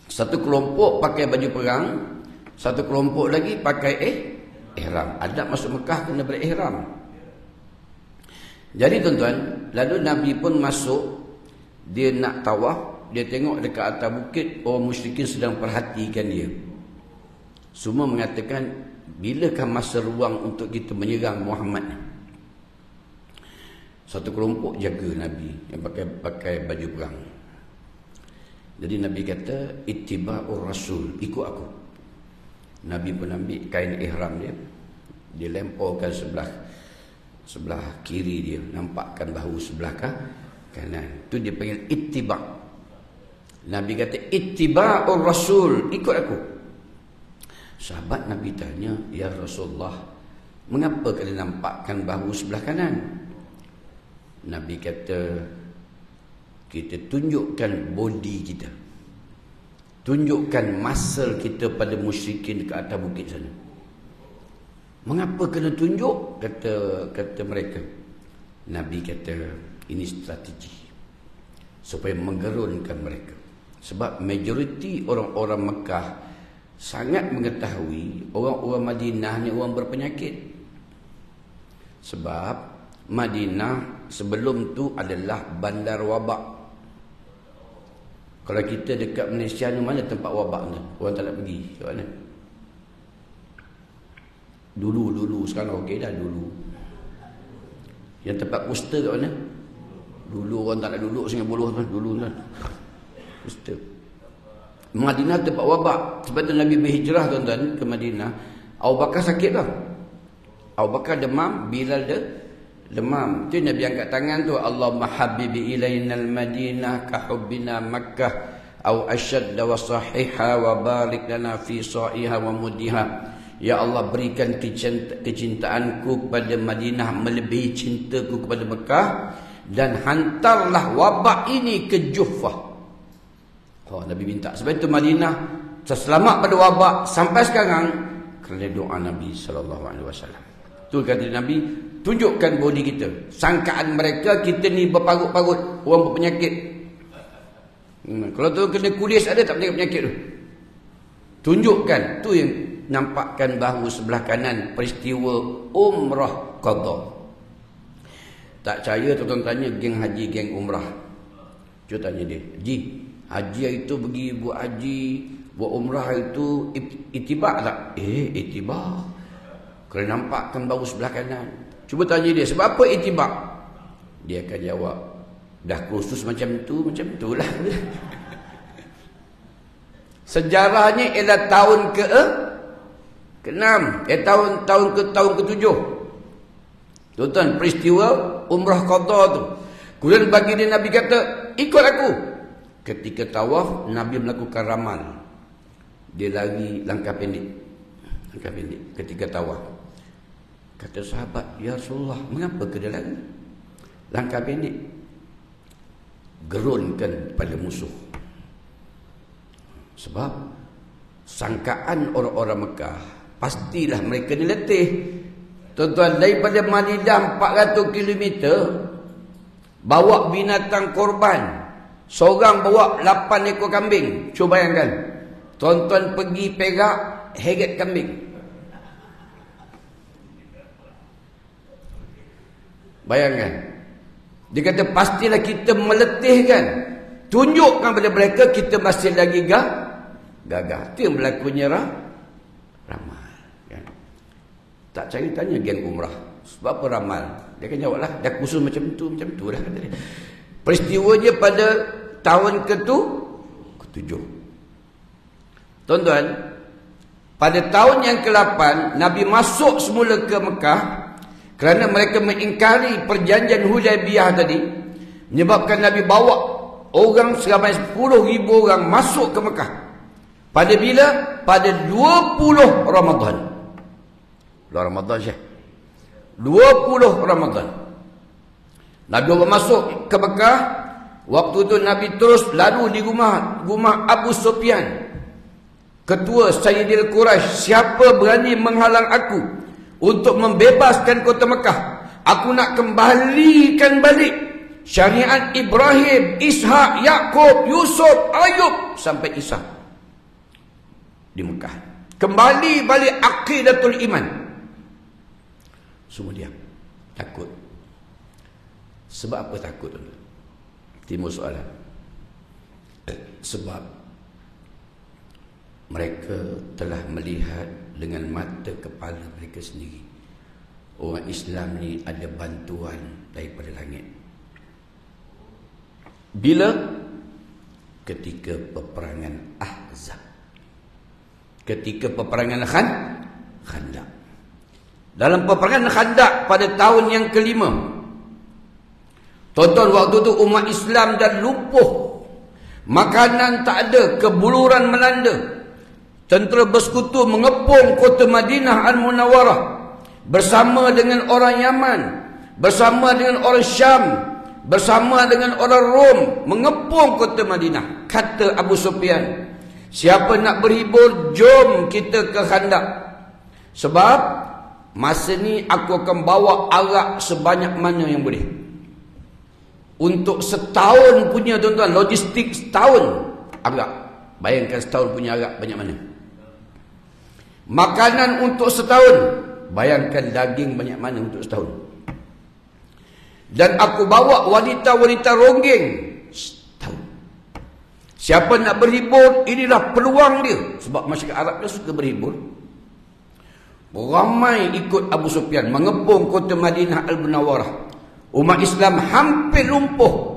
Satu kelompok pakai baju perang, satu kelompok lagi pakai ihram. Adab masuk Mekah kena berihram. Jadi tuan-tuan, lalu Nabi pun masuk, dia nak tawaf, dia tengok dekat atas bukit, orang musyrikin sedang perhatikan dia. Semua mengatakan, bilakah masa ruang untuk kita menyerang Muhammad? Satu kelompok jaga Nabi yang pakai baju perang. Jadi Nabi kata, ittiba'ur rasul, ikut aku. Nabi pun ambil kain ihram dia lemparkan sebelah kiri dia, nampakkan bahu sebelah kanan. Itu dia panggil ittiba'. Nabi kata, ittiba'ur rasul, ikut aku. Sahabat Nabi tanya, ya Rasulullah, mengapa kalian nampakkan bahu sebelah kanan? Nabi kata, kita tunjukkan body kita, tunjukkan muscle kita pada musyrikin dekat atas bukit sana. Mengapa kena tunjuk? Kata mereka. Nabi kata ini strategi supaya menggerunkan mereka. Sebab majoriti orang-orang Mekah sangat mengetahui orang-orang Madinah ni orang berpenyakit. Sebab Madinah sebelum tu adalah bandar wabak. Kalau kita dekat Malaysia ni, mana tempat wabak tu? Orang tak nak pergi. Kat mana? Dulu. Sekarang okey dah dulu. Yang tempat kusta kat mana? Dulu orang tak nak duduk Sungai Buloh tu. Dulu kan. Kusta. Madinah tempat wabak. Sebab tu Nabi berhijrah tuan-tuan ke Madinah. Abu Bakar sakit tau. Abu Bakar demam, Bilal dia demam. Tu Nabi angkat tangan tu, Allahumma habibi ilainal Madinah ka hubbina Makkah au asyadda wa sahiha wa barik lana fi sa'iha wa mudiha. Ya Allah, berikan kecintaanku kepada Madinah melebihi cintaku kepada Mekah, dan hantarlah wabak ini ke Juffah. Nabi minta. Sebab itu Madinah terselamat pada wabak sampai sekarang kerana doa Nabi SAW. Tu kata Nabi, tunjukkan body kita. Sangkaan mereka kita ni berparut-parut, orang berpenyakit. Kalau tu kena kulis ada tak penyakit tu? Tunjukkan. Tu yang nampakkan bahu sebelah kanan peristiwa umrah qadha. Tak percaya tuan-tuan tanya geng haji, geng umrah. Cuba tanya dia, Ji, haji itu pergi buat haji, buat umrah itu itibak tak? Itibak. Kalau nampakkan bahu sebelah kanan. Cuba tanya dia, sebab apa itibak? Dia akan jawab, dah kursus macam tu lah. Sejarahnya ialah tahun ke-6, tahun ke-7. Tuan-tuan, peristiwa umrah qadha tu. Kemudian bagi dia Nabi kata, ikut aku. Ketika tawaf, Nabi melakukan ramal. Dia lari langkah pendek. Ketika tawaf. Kata sahabat, ya Rasulullah, mengapa dia lari? Langkah pendek. Gerunkan pada musuh. Sebab sangkaan orang-orang Mekah, pastilah mereka ni letih. Tuan-tuan, daripada Madinah 400 km, bawa binatang korban. Seorang bawa 8 ekor kambing. Cuba bayangkan. Tuan-tuan pergi Perak, heret kambing. Bayangkan. Dia kata pastilah kita meletihkan. Tunjukkan pada mereka kita masih lagi gagah. Itu yang berlakunya ramal. Kan? Tak cari tanya geng umrah. Sebab apa ramal? Dia akan jawab lah. Dah khusus macam tu lah. Peristiwanya pada tahun ke-7. Tuan-tuan, pada tahun yang ke-8, Nabi masuk semula ke Mekah kerana mereka mengingkari perjanjian Hudaibiyah tadi, menyebabkan Nabi bawa orang seramai 10,000 orang masuk ke Mekah. Pada bila? Pada 20 Ramadan. Bulan Ramadan Syekh. 20 Ramadan. Nabi masuk ke Mekah. Waktu itu Nabi terus lalu di rumah Abu Sufyan, ketua Sayyidil Quraisy. Siapa berani menghalang aku untuk membebaskan kota Mekah? Aku nak kembalikan balik syariat Ibrahim, Ishak, Yakub, Yusuf, Ayub sampai Isa di Mekah. Kembali balik aqidatul iman. Semua diam. Takut. Sebab apa takut? Timbul soalan. Sebab mereka telah melihat dengan mata kepala mereka sendiri. Orang Islam ni ada bantuan daripada langit. Bila? Ketika peperangan Ahzab. Ketika peperangan Khandaq. Dalam peperangan Khandaq pada tahun yang ke-5, tuan-tuan, waktu tu umat Islam dah lumpuh. Makanan tak ada, kebuluran melanda. Tentera bersekutu mengepung kota Madinah Al-Munawwarah bersama dengan orang Yaman, bersama dengan orang Syam, bersama dengan orang Rom mengepung kota Madinah. Kata Abu Sufyan, siapa nak berhibur, jom kita ke Khandaq. Sebab masa ni aku akan bawa arak sebanyak mana yang boleh. Untuk setahun punya tuan-tuan, logistik setahun arak. Bayangkan setahun punya arak banyak mana. Makanan untuk setahun, bayangkan daging banyak mana untuk setahun. Dan aku bawa wanita-wanita ronggeng setahun. Siapa nak berhibur, inilah peluang dia. Sebab masyarakat Arab dia suka berhibur. Ramai ikut Abu Sufyan mengepung kota Madinah Al-Munawwarah. Umat Islam hampir lumpuh.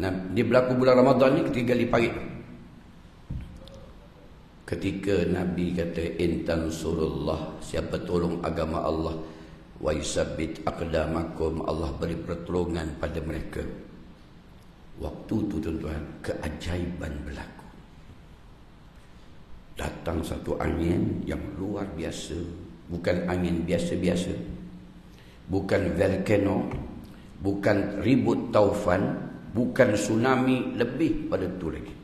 Dia berlaku bulan Ramadan ni ketiga kali parit. Ketika Nabi kata, intan surullah, siapa tolong agama Allah, wa yusabbit aqdamakum, Allah beri pertolongan pada mereka. Waktu tu tuan-tuan, keajaiban berlaku. Datang satu angin yang luar biasa. Bukan angin biasa-biasa, bukan volcano, bukan ribut taufan, bukan tsunami, lebih pada tu lagi.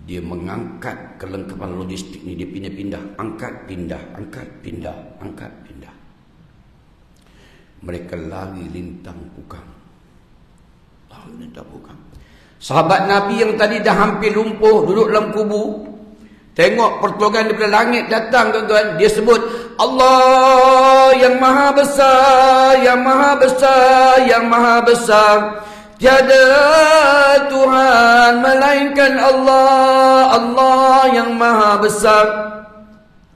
Dia mengangkat kelengkapan logistik ni, dia pindah-pindah, angkat pindah, angkat pindah, angkat pindah. Mereka lari lintang pukang. Lari lintang pukang. Sahabat Nabi yang tadi dah hampir lumpuh, duduk dalam kubu, tengok pertolongan daripada langit datang tuan-tuan. Dia sebut, Allah yang maha besar, yang maha besar, yang maha besar. Tiada Tuhan melainkan Allah, Allah yang maha besar.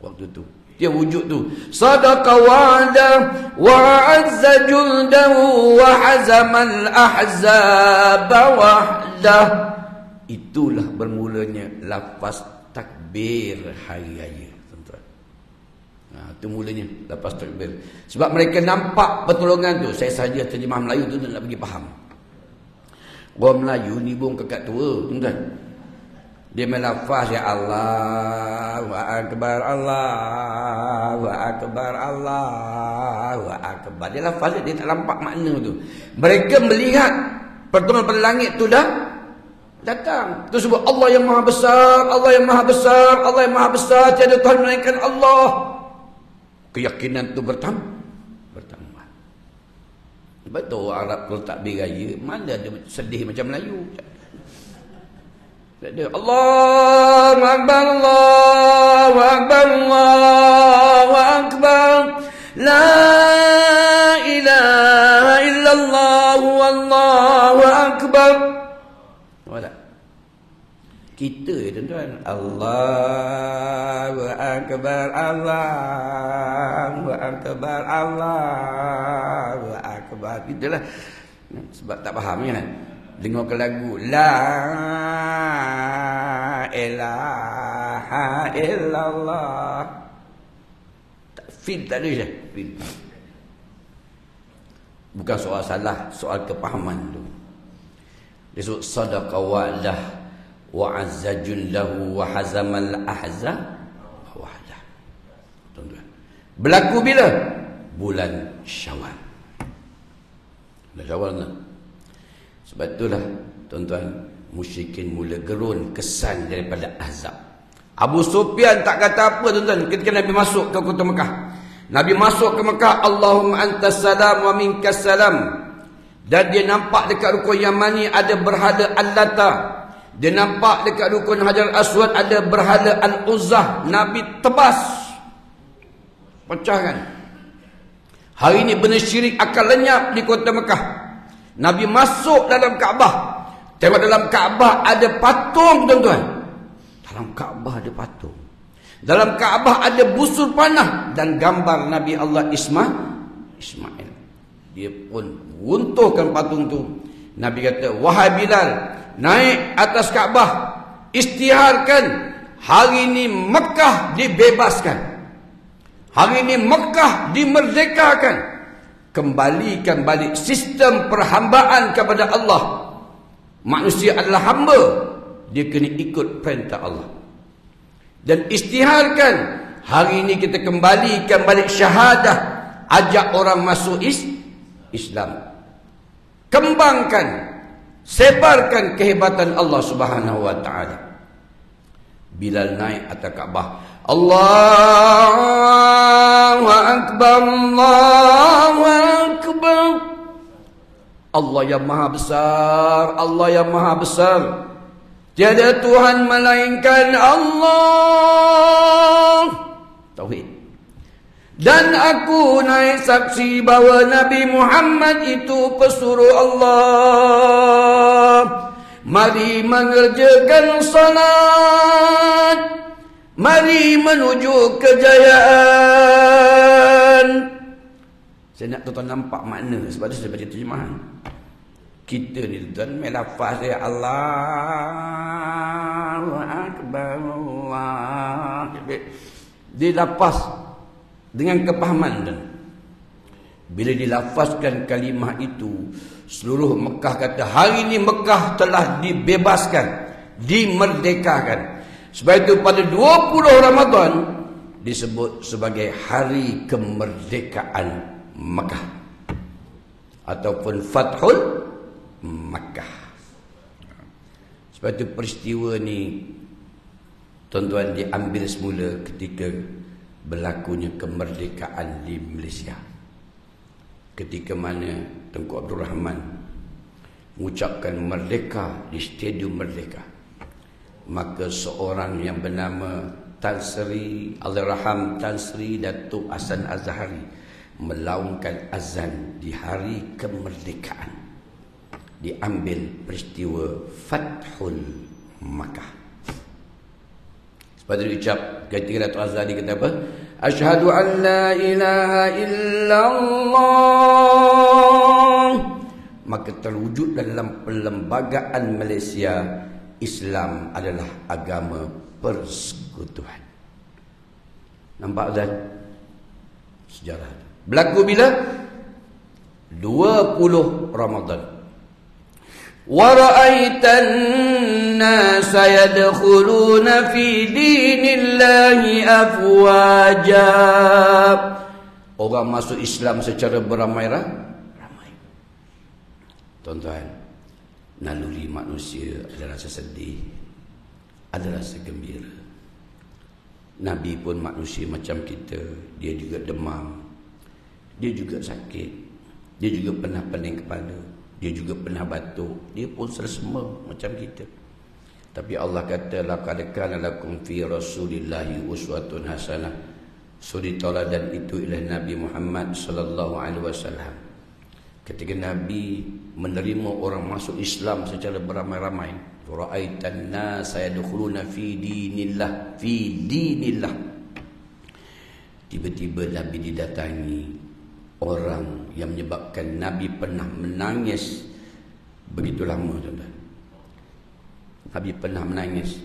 Waktu tu dia wujud tu. Sadaqa wa'da wa azza juldahu wa hazamal ahzaba wahdah. Itulah bermulanya lafaz takbir hari raya, tuan-tuan. Itu mulanya lafaz takbir. Sebab mereka nampak pertolongan tu. Saya saja terjemah Melayu tu nak bagi faham. Orang Melayu ni pun kekat tua, tuan-tuan. Dia melafaz, ya Allahu Akbar, Allahu Akbar, Allahu Akbar. Dia lafaz dia tak nampak makna tu. Mereka melihat pertolongan pada langit tu dah datang. Tu sebut Allah yang maha besar, Allah yang maha besar, Allah yang maha besar, tiada Tuhan melainkan Allah. Keyakinan tu bertambah. Sebab tu orang Arab kalau takbir raya, mana ada sedih macam Melayu. Tak ada. Allahu Akbar, Allahu Akbar, Allahu Akbar. La ilaha illallah, wallahu akbar. Wala. Kita tuan-tuan, Allahu Akbar, Allahu Akbar, Allahu Akbar. Itulah. Sebab tak faham kan. Dengarkan lagu La ilaha illallah. Feel tak ada je. Feel. Bukan soal salah, soal kepahaman tu. Dia sebut sadaqa wa'dah wa azza jullahu wa hazamal ahzab wahdah. Tuan-tuan. Berlaku bila? Bulan Syawal. Bulan Syawal lah. Sebab itulah tuan-tuan, musyrikin mula gerun kesan daripada Ahzab. Abu Sufyan tak kata apa tuan-tuan ketika Nabi masuk ke kota Mekah. Nabi masuk ke Mekah, Allahumma antas salam wa minkas salam. Dan dia nampak dekat rukun Yamani ada berhala Al-Lata. Dia nampak dekat rukun Hajar Aswad ada berhala Al-Uzzah. Nabi tebas, pecahkan. Hari ini benda syirik akan lenyap di kota Mekah. Nabi masuk dalam Kaabah. Tengok dalam Kaabah ada patung tuan-tuan. Dalam Kaabah ada patung. Dalam Kaabah ada busur panah dan gambar Nabi Allah Ismail. Dia pun runtuhkan patung tu. Nabi kata, wahai Bilal, naik atas Kaabah, istiharkan hari ini Mekah dibebaskan. Hari ini Mekah dimerdekakan. Kembalikan balik sistem perhambaan kepada Allah. Manusia adalah hamba, dia kena ikut perintah Allah. Dan istiharkan hari ini kita kembalikan balik syahadah, ajak orang masuk Islam. kembangkan, sebarkan kehebatan Allah Subhanahu wa taala. Bilal naik atas Kaabah, Allahu akbar, Allahu akbar. Allah yang maha besar, Allah yang maha besar. Tiada Tuhan melainkan Allah. Tauhid. Dan aku naik saksi bahawa Nabi Muhammad itu pesuruh Allah. Mari mengerjakan salat, mari menuju kejayaan. Saya nak tuan-tuan nampak makna, sebab tu saya baca terjemahan. Kita ni tuan melafaz dia Allahu akbar, Allah. Dia lafaz dengan kepahaman dan bila dilafazkan kalimah itu, seluruh Mekah kata, hari ini Mekah telah dibebaskan, dimerdekakan. Sebab itu pada 20 Ramadan disebut sebagai hari kemerdekaan Mekah ataupun Fathul Makkah. Sebab itu peristiwa ni tuan-tuan diambil semula ketika berlakunya kemerdekaan di Malaysia. Ketika mana Tengku Abdul Rahman mengucapkan merdeka di Stadium Merdeka, maka seorang yang bernama Tan Sri Allahyarham Tan Sri Datuk Hasan Azhari melaungkan azan di hari kemerdekaan. Diambil peristiwa Fathul Makkah. Sebab itu diucap ketika Datuk Azhari kata apa? Asyhadu an la ilaha illallah. Maka terwujud dalam perlembagaan Malaysia, Islam adalah agama persekutuan. Nampak tak? Sejarah. Berlaku bila? 20 Ramadan. Wa ra'aitan nasa yadkhuluna fi dinillahi afwaja. Orang masuk Islam secara beramai-ramai. Tuan-tuan, naluri manusia ada rasa sedih, ada rasa gembira. Nabi pun manusia macam kita. Dia juga demam, dia juga sakit, dia juga pernah pening kepala, dia juga pernah batuk, dia pun sersema macam kita. Tapi Allah kata, laqad kana lakum fi rasulillahi uswatun hasanah. Suri tauladan itu ialah Nabi Muhammad sallallahu alaihi wasallam. Ketika Nabi menerima orang masuk Islam secara beramai-ramai, ra'aitan nasa yadkhuluna fi dinillah, fi dinillah. Tiba-tiba Nabi didatangi orang yang menyebabkan Nabi pernah menangis begitu lama, tuan-tuan. Nabi pernah menangis.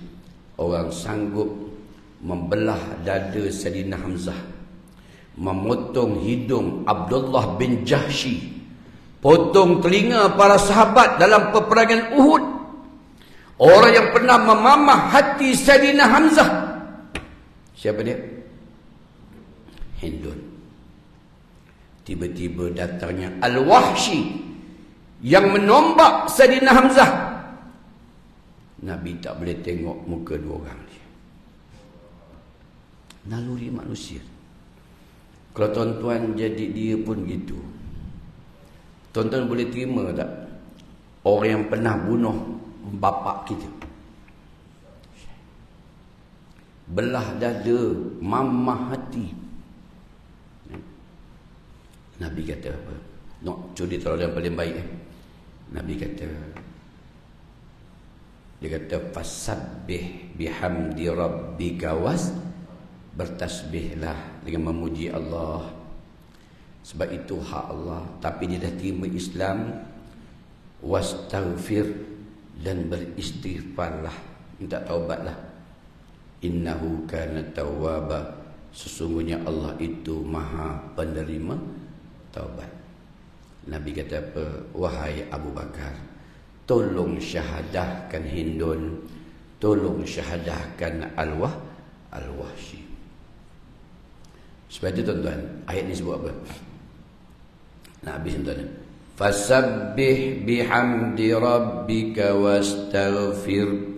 Orang sanggup membelah dada Sayyidina Hamzah, memotong hidung Abdullah bin Jahsy, potong telinga para sahabat dalam peperangan Uhud. Orang yang pernah memamah hati Sayyidina Hamzah, siapa dia? Hindun. Tiba-tiba datangnya Al-Wahsy yang menombak Sayyidina Hamzah. Nabi tak boleh tengok muka dua orang dia. Naluri manusia. Kalau tuan-tuan jadi dia pun gitu, tuan-tuan boleh terima tak orang yang pernah bunuh bapa kita, belah dada, mamah hati? Nabi kata apa? Curi tauladan yang paling baik. Nabi kata, dia kata fasabbih bihamdi rabbika was, bertasbihlah dengan memuji Allah, sebab itu hak Allah. Tapi dia dah terima Islam. Wastaghfir, dan beristighfarlah, minta taubatlah. Innahu kana tawwaba, sesungguhnya Allah itu maha penerima taubat. Nabi kata apa? Wahai Abu Bakar, tolong syahadahkan Hindun, tolong syahadahkan Al-Wahsy. Sebab itu tuan-tuan, ayat ni sebut apa? Nak habis tuan-tuan. Fasabbih bihamdi rabbika wastaghfir.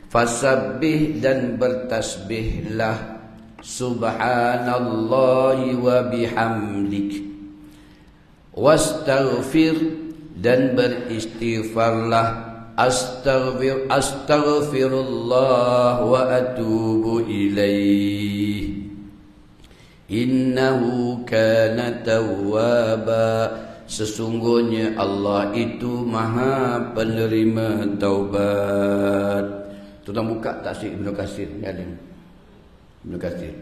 Fasabbih dan bertasbihlah, subhanallahi wa bihamdik. Wastaghfir dan beristighfarlah, astaghfirullah wa atubu ilaih. Innahu kana tawwaba, sesungguhnya Allah itu maha penerima taubat. Tuan buka tafsir Ibnu Katsir ni ada. Ibnu Katsir.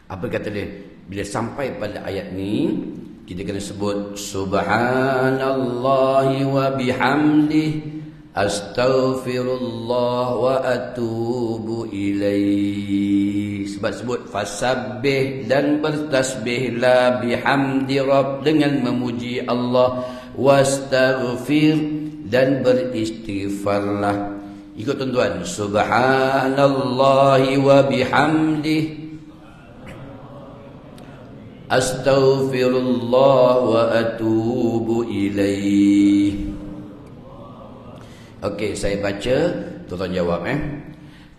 Apa kata dia? Bila sampai pada ayat ni, kita kena sebut subhanallahi wa bihamdihi, astaghfirullah wa atubu ilaih. Sebab sebut fasabbih dan bertasbihlah, bihamdi rabb dengan memuji Allah, wastaghfir dan beristighfarlah. Ikut tuan-tuan, subhanallahi wa bihamdihi, astaghfirullah wa atubu ilaih. Okey, saya baca, tuan-tuan jawab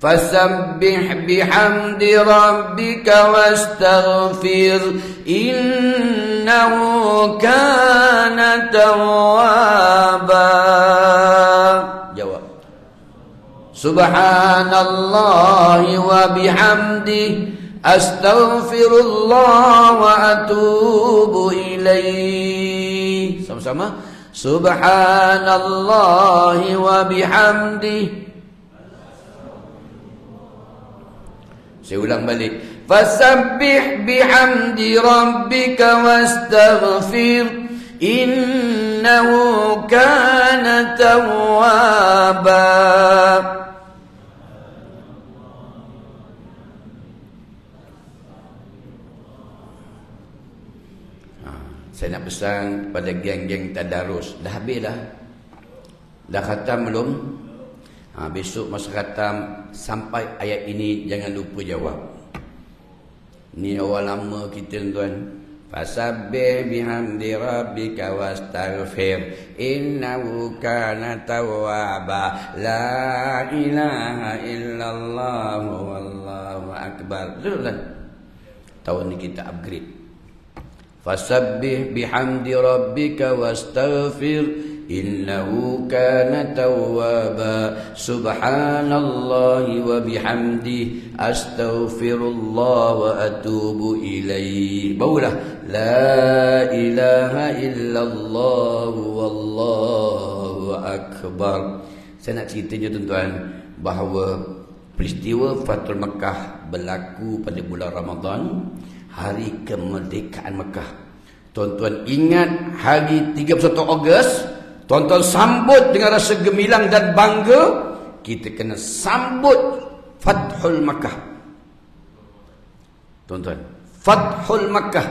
Fasabbih bihamdi rabbika wastaghfir, innahu kana tawwaba. Jawab. Subhanallahi wa bihamdihi, astaghfirullah wa atubu ilaih. Sama-sama. Subhanallahi wa bihamdihi. Saya ulang balik. Fasabbih bihamdi rabbika wastaghfir, innahu kana tawwaba. Saya nak pesan pada geng-geng tadarus. Dah habis dah? Dah khatam belum? Besok masa khatam, sampai ayat ini jangan lupa jawab. Ni awal lama kita tuan. Fasabbih bihamdi rabbika wastaghfir, innahu kana tawwaba. La ilaha illallah wallahu akbar. Betul kan? Tahun ni kita upgrade. Fasabbih bihamdi rabbika wastaghfir, innahu kana tawwaba. Subhanallahi wa bihamdihi, astaghfirullah wa atubu ilaih. Barulah la ilaha illallah wallahu akbar. Saya nak ceritanya tuan-tuan bahawa peristiwa Fathul Makkah berlaku pada bulan Ramadan, hari kemerdekaan Mekah. Tuan-tuan ingat hari 31 Ogos, tuan-tuan sambut dengan rasa gemilang dan bangga. Kita kena sambut Fathul Makkah. Tuan-tuan, Fathul Makkah,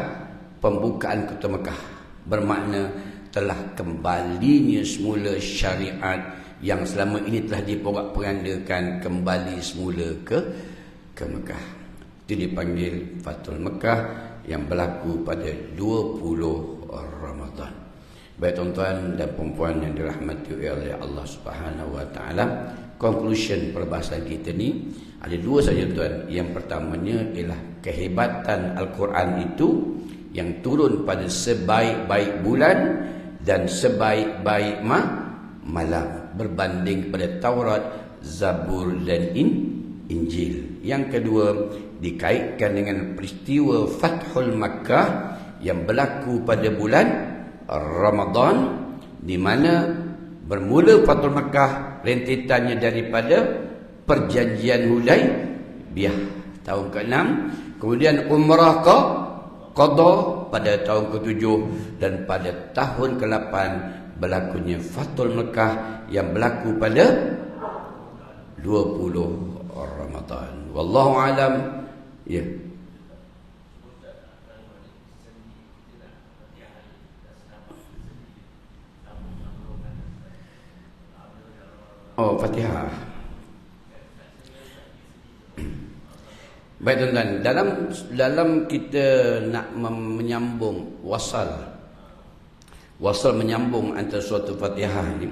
pembukaan kota Mekah, bermakna telah kembalinya semula syariat yang selama ini telah diporak-porandakan kembali semula ke Mekah. Itu dipanggil Fathul Makkah yang berlaku pada 20 Ramadan. Baik tuan-tuan dan perempuan yang dirahmati oleh Allah Subhanahu wa taala, conclusion perbahasan kita ni ada dua saja tuan. Yang pertamanya ialah kehebatan Al-Quran itu yang turun pada sebaik-baik bulan dan sebaik-baik malam, berbanding pada Taurat, Zabur dan Injil. Yang kedua, dikaitkan dengan peristiwa Fathul Makkah yang berlaku pada bulan Ramadan, di mana bermula Fathul Makkah rentetannya daripada perjanjian Hudaibiyah tahun ke-6, kemudian umrah qada pada tahun ke-7, dan pada tahun ke-8 berlakunya Fathul Makkah yang berlaku pada 20 Ramadan. Wallahu alam. Ya. Oh, Fatihah. Baik tuan-tuan, dalam kita nak menyambung wasal Wasal menyambung antara suatu Fatihah ini,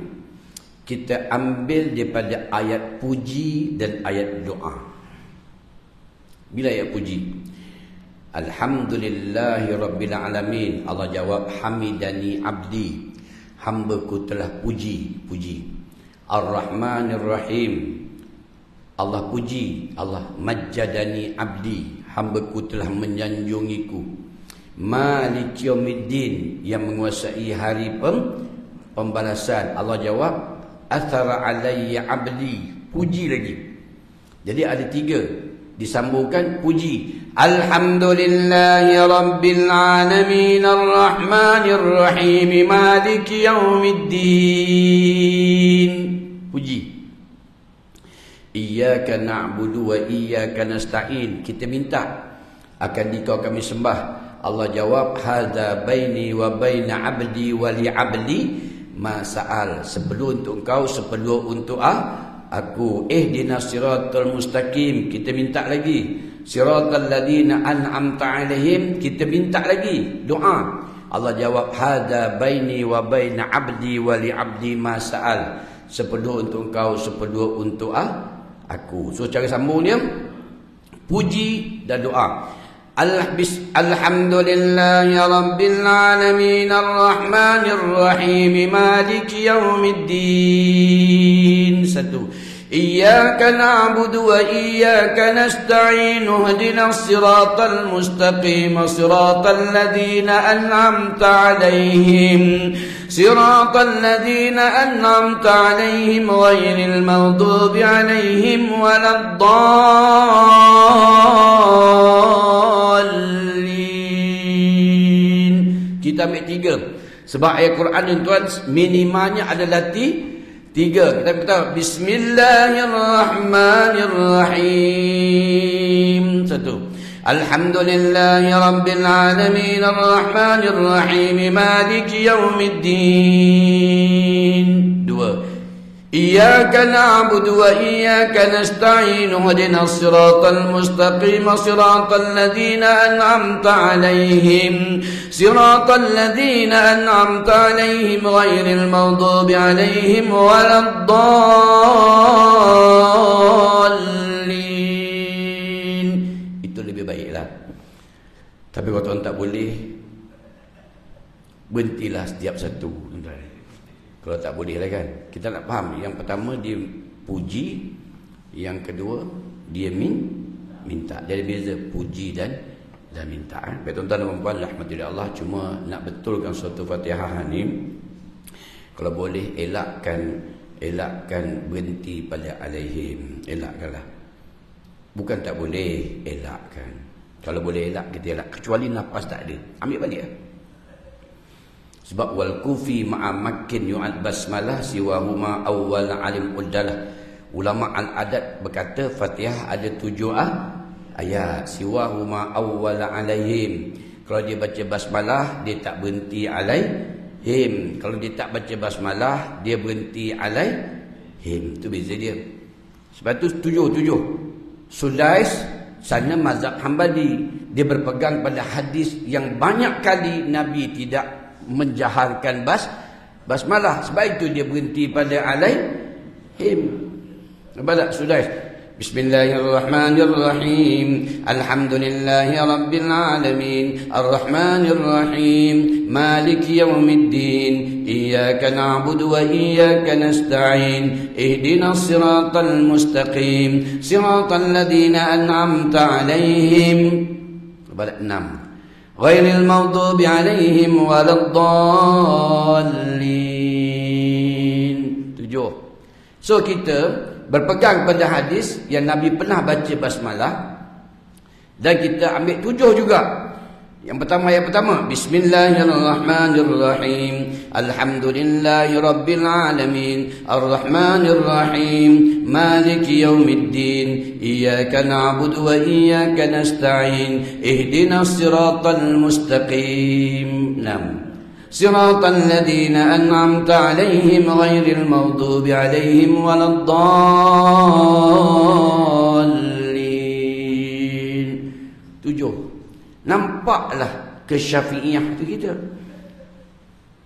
kita ambil daripada ayat puji dan ayat doa. Bila ayat puji? Alhamdulillahi Rabbil Alamin. Allah jawab, hamidani abdi, hamba-Ku telah puji. Ar-Rahmanir Rahim. Allah puji, Allah majjadani abdi, hamba-Ku telah menyanjungiku. Malik Yaumiddin, yang menguasai hari pembalasan. Allah jawab, athara alayya abdi, puji lagi. Jadi ada 3 disambungkan puji. Alhamdulillahi Rabbil Alamin Ar-Rahmanir Rahim Maliki Yaumiddin. Puji. Iyyaka na'budu wa iyyaka nasta'in. Kita minta, akan Dikau kami sembah. Allah jawab, hadza baini wa baina abdi wa li abdi ma sa'al. Sebelum untuk engkau, sebelum untuk aku. Ihdinas siratal mustaqim. Kita minta lagi. Siratal ladzina an'amta alaihim. Kita minta lagi doa. Allah jawab, hadza baini wa baina abdi wa li abdi ma sa'al. Sepedua untuk engkau, sepedua untuk aku. So cara sambung dia puji dan doa. Alhamdulillahi Rabbil Alamin Ar-Rahmanir Rahim Maliki Yaumiddin. 1. Iyyaka na'budu wa iyyaka nasta'in. Ihdinas siratal mustaqim, siratal ladzina an'amta 'alaihim, siratal ladzina an'amta 'alaihim ghairil maghdubi 'alaihim waladdallin. Kita ambil 3. Sebab ayat Quran ni tuan, minimanya adalah 3. Kita kata Bismillahirrahmanirrahim. 1. Alhamdulillahi Rabbil Alamin Ar-Rahmanir Rahim Maliki Yaumiddin. 2. Iyyaka na'budu wa iyyaka nasta'in. Ihdinas siratal mustaqim, siratal ladzina an'amta 'alaihim, siratal ladzina an'amta 'alaihim ghairil maghdubi 'alaihim waladdallin. Itu lebih baiklah. Tapi kalau tuan tak boleh, berhentilah setiap satu. Kalau tak boleh lah kan. Kita nak faham. Yang pertama dia puji, yang kedua dia minta. Jadi beza puji dan minta. Baik tuan-tuan dan puan, rahmatullahi Allah. Cuma nak betulkan suatu Fatihah ni, kalau boleh elakkan berhenti pada alaihim. Elakkanlah. Bukan tak boleh, elakkan. Kalau boleh elak, kita elak. Kecuali nafas tak ada, ambil balik lah. Sebab wal kufi ma'a makin yu'ad basmalah siwahuma awwal alim uddalah. Ulama al-adat berkata Fatihah ada 7 ayat. Siwahuma awwal alaihim. Kalau dia baca basmalah, dia tak berhenti alaihim. Kalau dia tak baca basmalah, dia berhenti alaihim. Itu beza dia. Sebab tu 7. Sudais sana mazhab Hambali, dia berpegang pada hadis yang banyak kali Nabi tidak menjaharkan basmalah. Sebab itu dia berhenti pada alaihim. Nampak tak sudah? Bismillahirrahmanirrahim. Alhamdulillahi Rabbil Alamin Ar-Rahmanir Rahim Maliki Yaumiddin. Iyyaka na'budu wa iyyaka nasta'in. Ihdinas siratal mustaqim, siratal ladzina an'amta 'alaihim. Nampak 6. Ghairil maghdubi 'alaihim waladdallin. 7. So kita berpegang pada hadis yang Nabi pernah baca basmalah, dan kita ambil 7 juga. Yang pertama, ayat pertama, Bismillahirrahmanirrahim. Alhamdulillahi Rabbil Alamin Ar-Rahmanir Rahim Maliki Yaumiddin. Iyyaka na'budu wa iyyaka nasta'in. Ihdinas siratal mustaqim. 6. Siratal ladzina an'amta 'alaihim ghairil maghdubi 'alaihim waladdallin. 7. Nampaklah ke Syafi'iyah tu kita.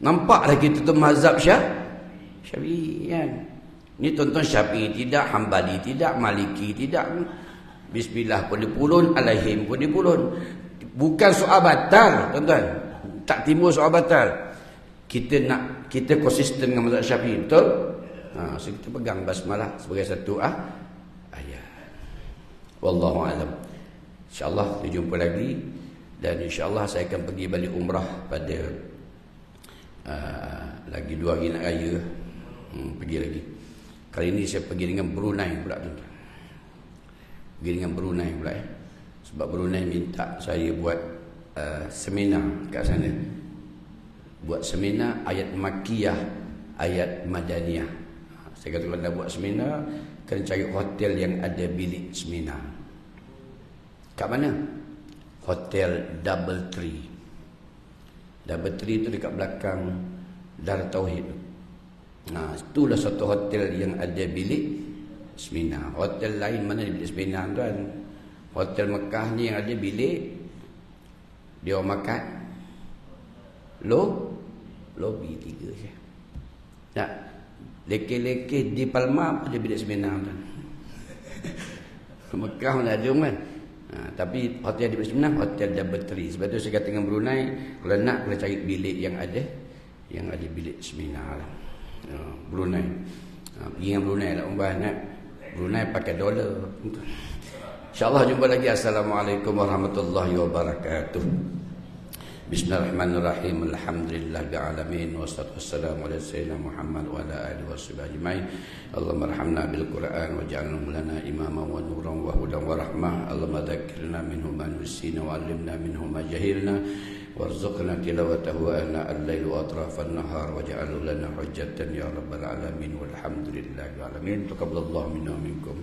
Nampaklah kita tu mazhab Syafi'i kan. Ni tuan-tuan Syafi'i tidak, Hambali tidak, Maliki tidak. Bismillah pun dipulun, alaihim pun dipulun. Bukan soal batal, tuan-tuan. Tak timbul soal batal. Kita konsisten dengan mazhab Syafi'i, betul? So kita pegang basmalah sebagai satu ayat. Wallahu a'lam. InsyaAllah kita jumpa lagi. Dan insyaAllah saya akan pergi balik umrah pada lagi 2 hari nak raya. Pergi lagi. Kali ini saya pergi dengan Brunei pula, tuan-tuan. Pergi dengan Brunei pula Sebab Brunei minta saya buat seminar kat sana. Buat seminar ayat Makkiyah, ayat Madaniyah. Saya kata kalau dah buat seminar, kena cari hotel yang ada bilik seminar. Kat mana? Hotel Double Tree. Double Tree itu dekat belakang Dar Tauhid. Itulah satu hotel yang ada bilik seminar. Hotel lain mana ada bilik seminar, tuan? Hotel Mekah ni yang ada bilik dia orang makan lobby 3 je. Tak, leke-leke di Palma ada bilik seminar, tuan. Mekah mana ada kan. Tapi hotel di bilik seminar, hotel Double Tree. Sebab tu saya kata dengan Brunei, kalau nak kena cari bilik yang ada bilik seminar lah. Brunei. Pergi dengan Brunei lah umbah nak. Brunei pakai dolar. InsyaAllah jumpa lagi. Assalamualaikum warahmatullahi wabarakatuh. Bismillahirrahmanirrahim. Alhamdulillahil alamin wassalatu wassalamu ala sayyidina Muhammad wa ala alihi washabbihi ajmain. Allahumma arhamna bil Qur'an waj'alhu lana imaman wa nuran wa hudan wa rahmah. Allahumma dzakkirna minhu ma nusina wa 'allimna minhu ma jahilna warzuqna tilawatahu ana al-lail wa atrafan nahar waj'alhu lana hujjatan ya rabbal alamin walhamdulillahi alamin. Taqabbalallahu minna wa minkum.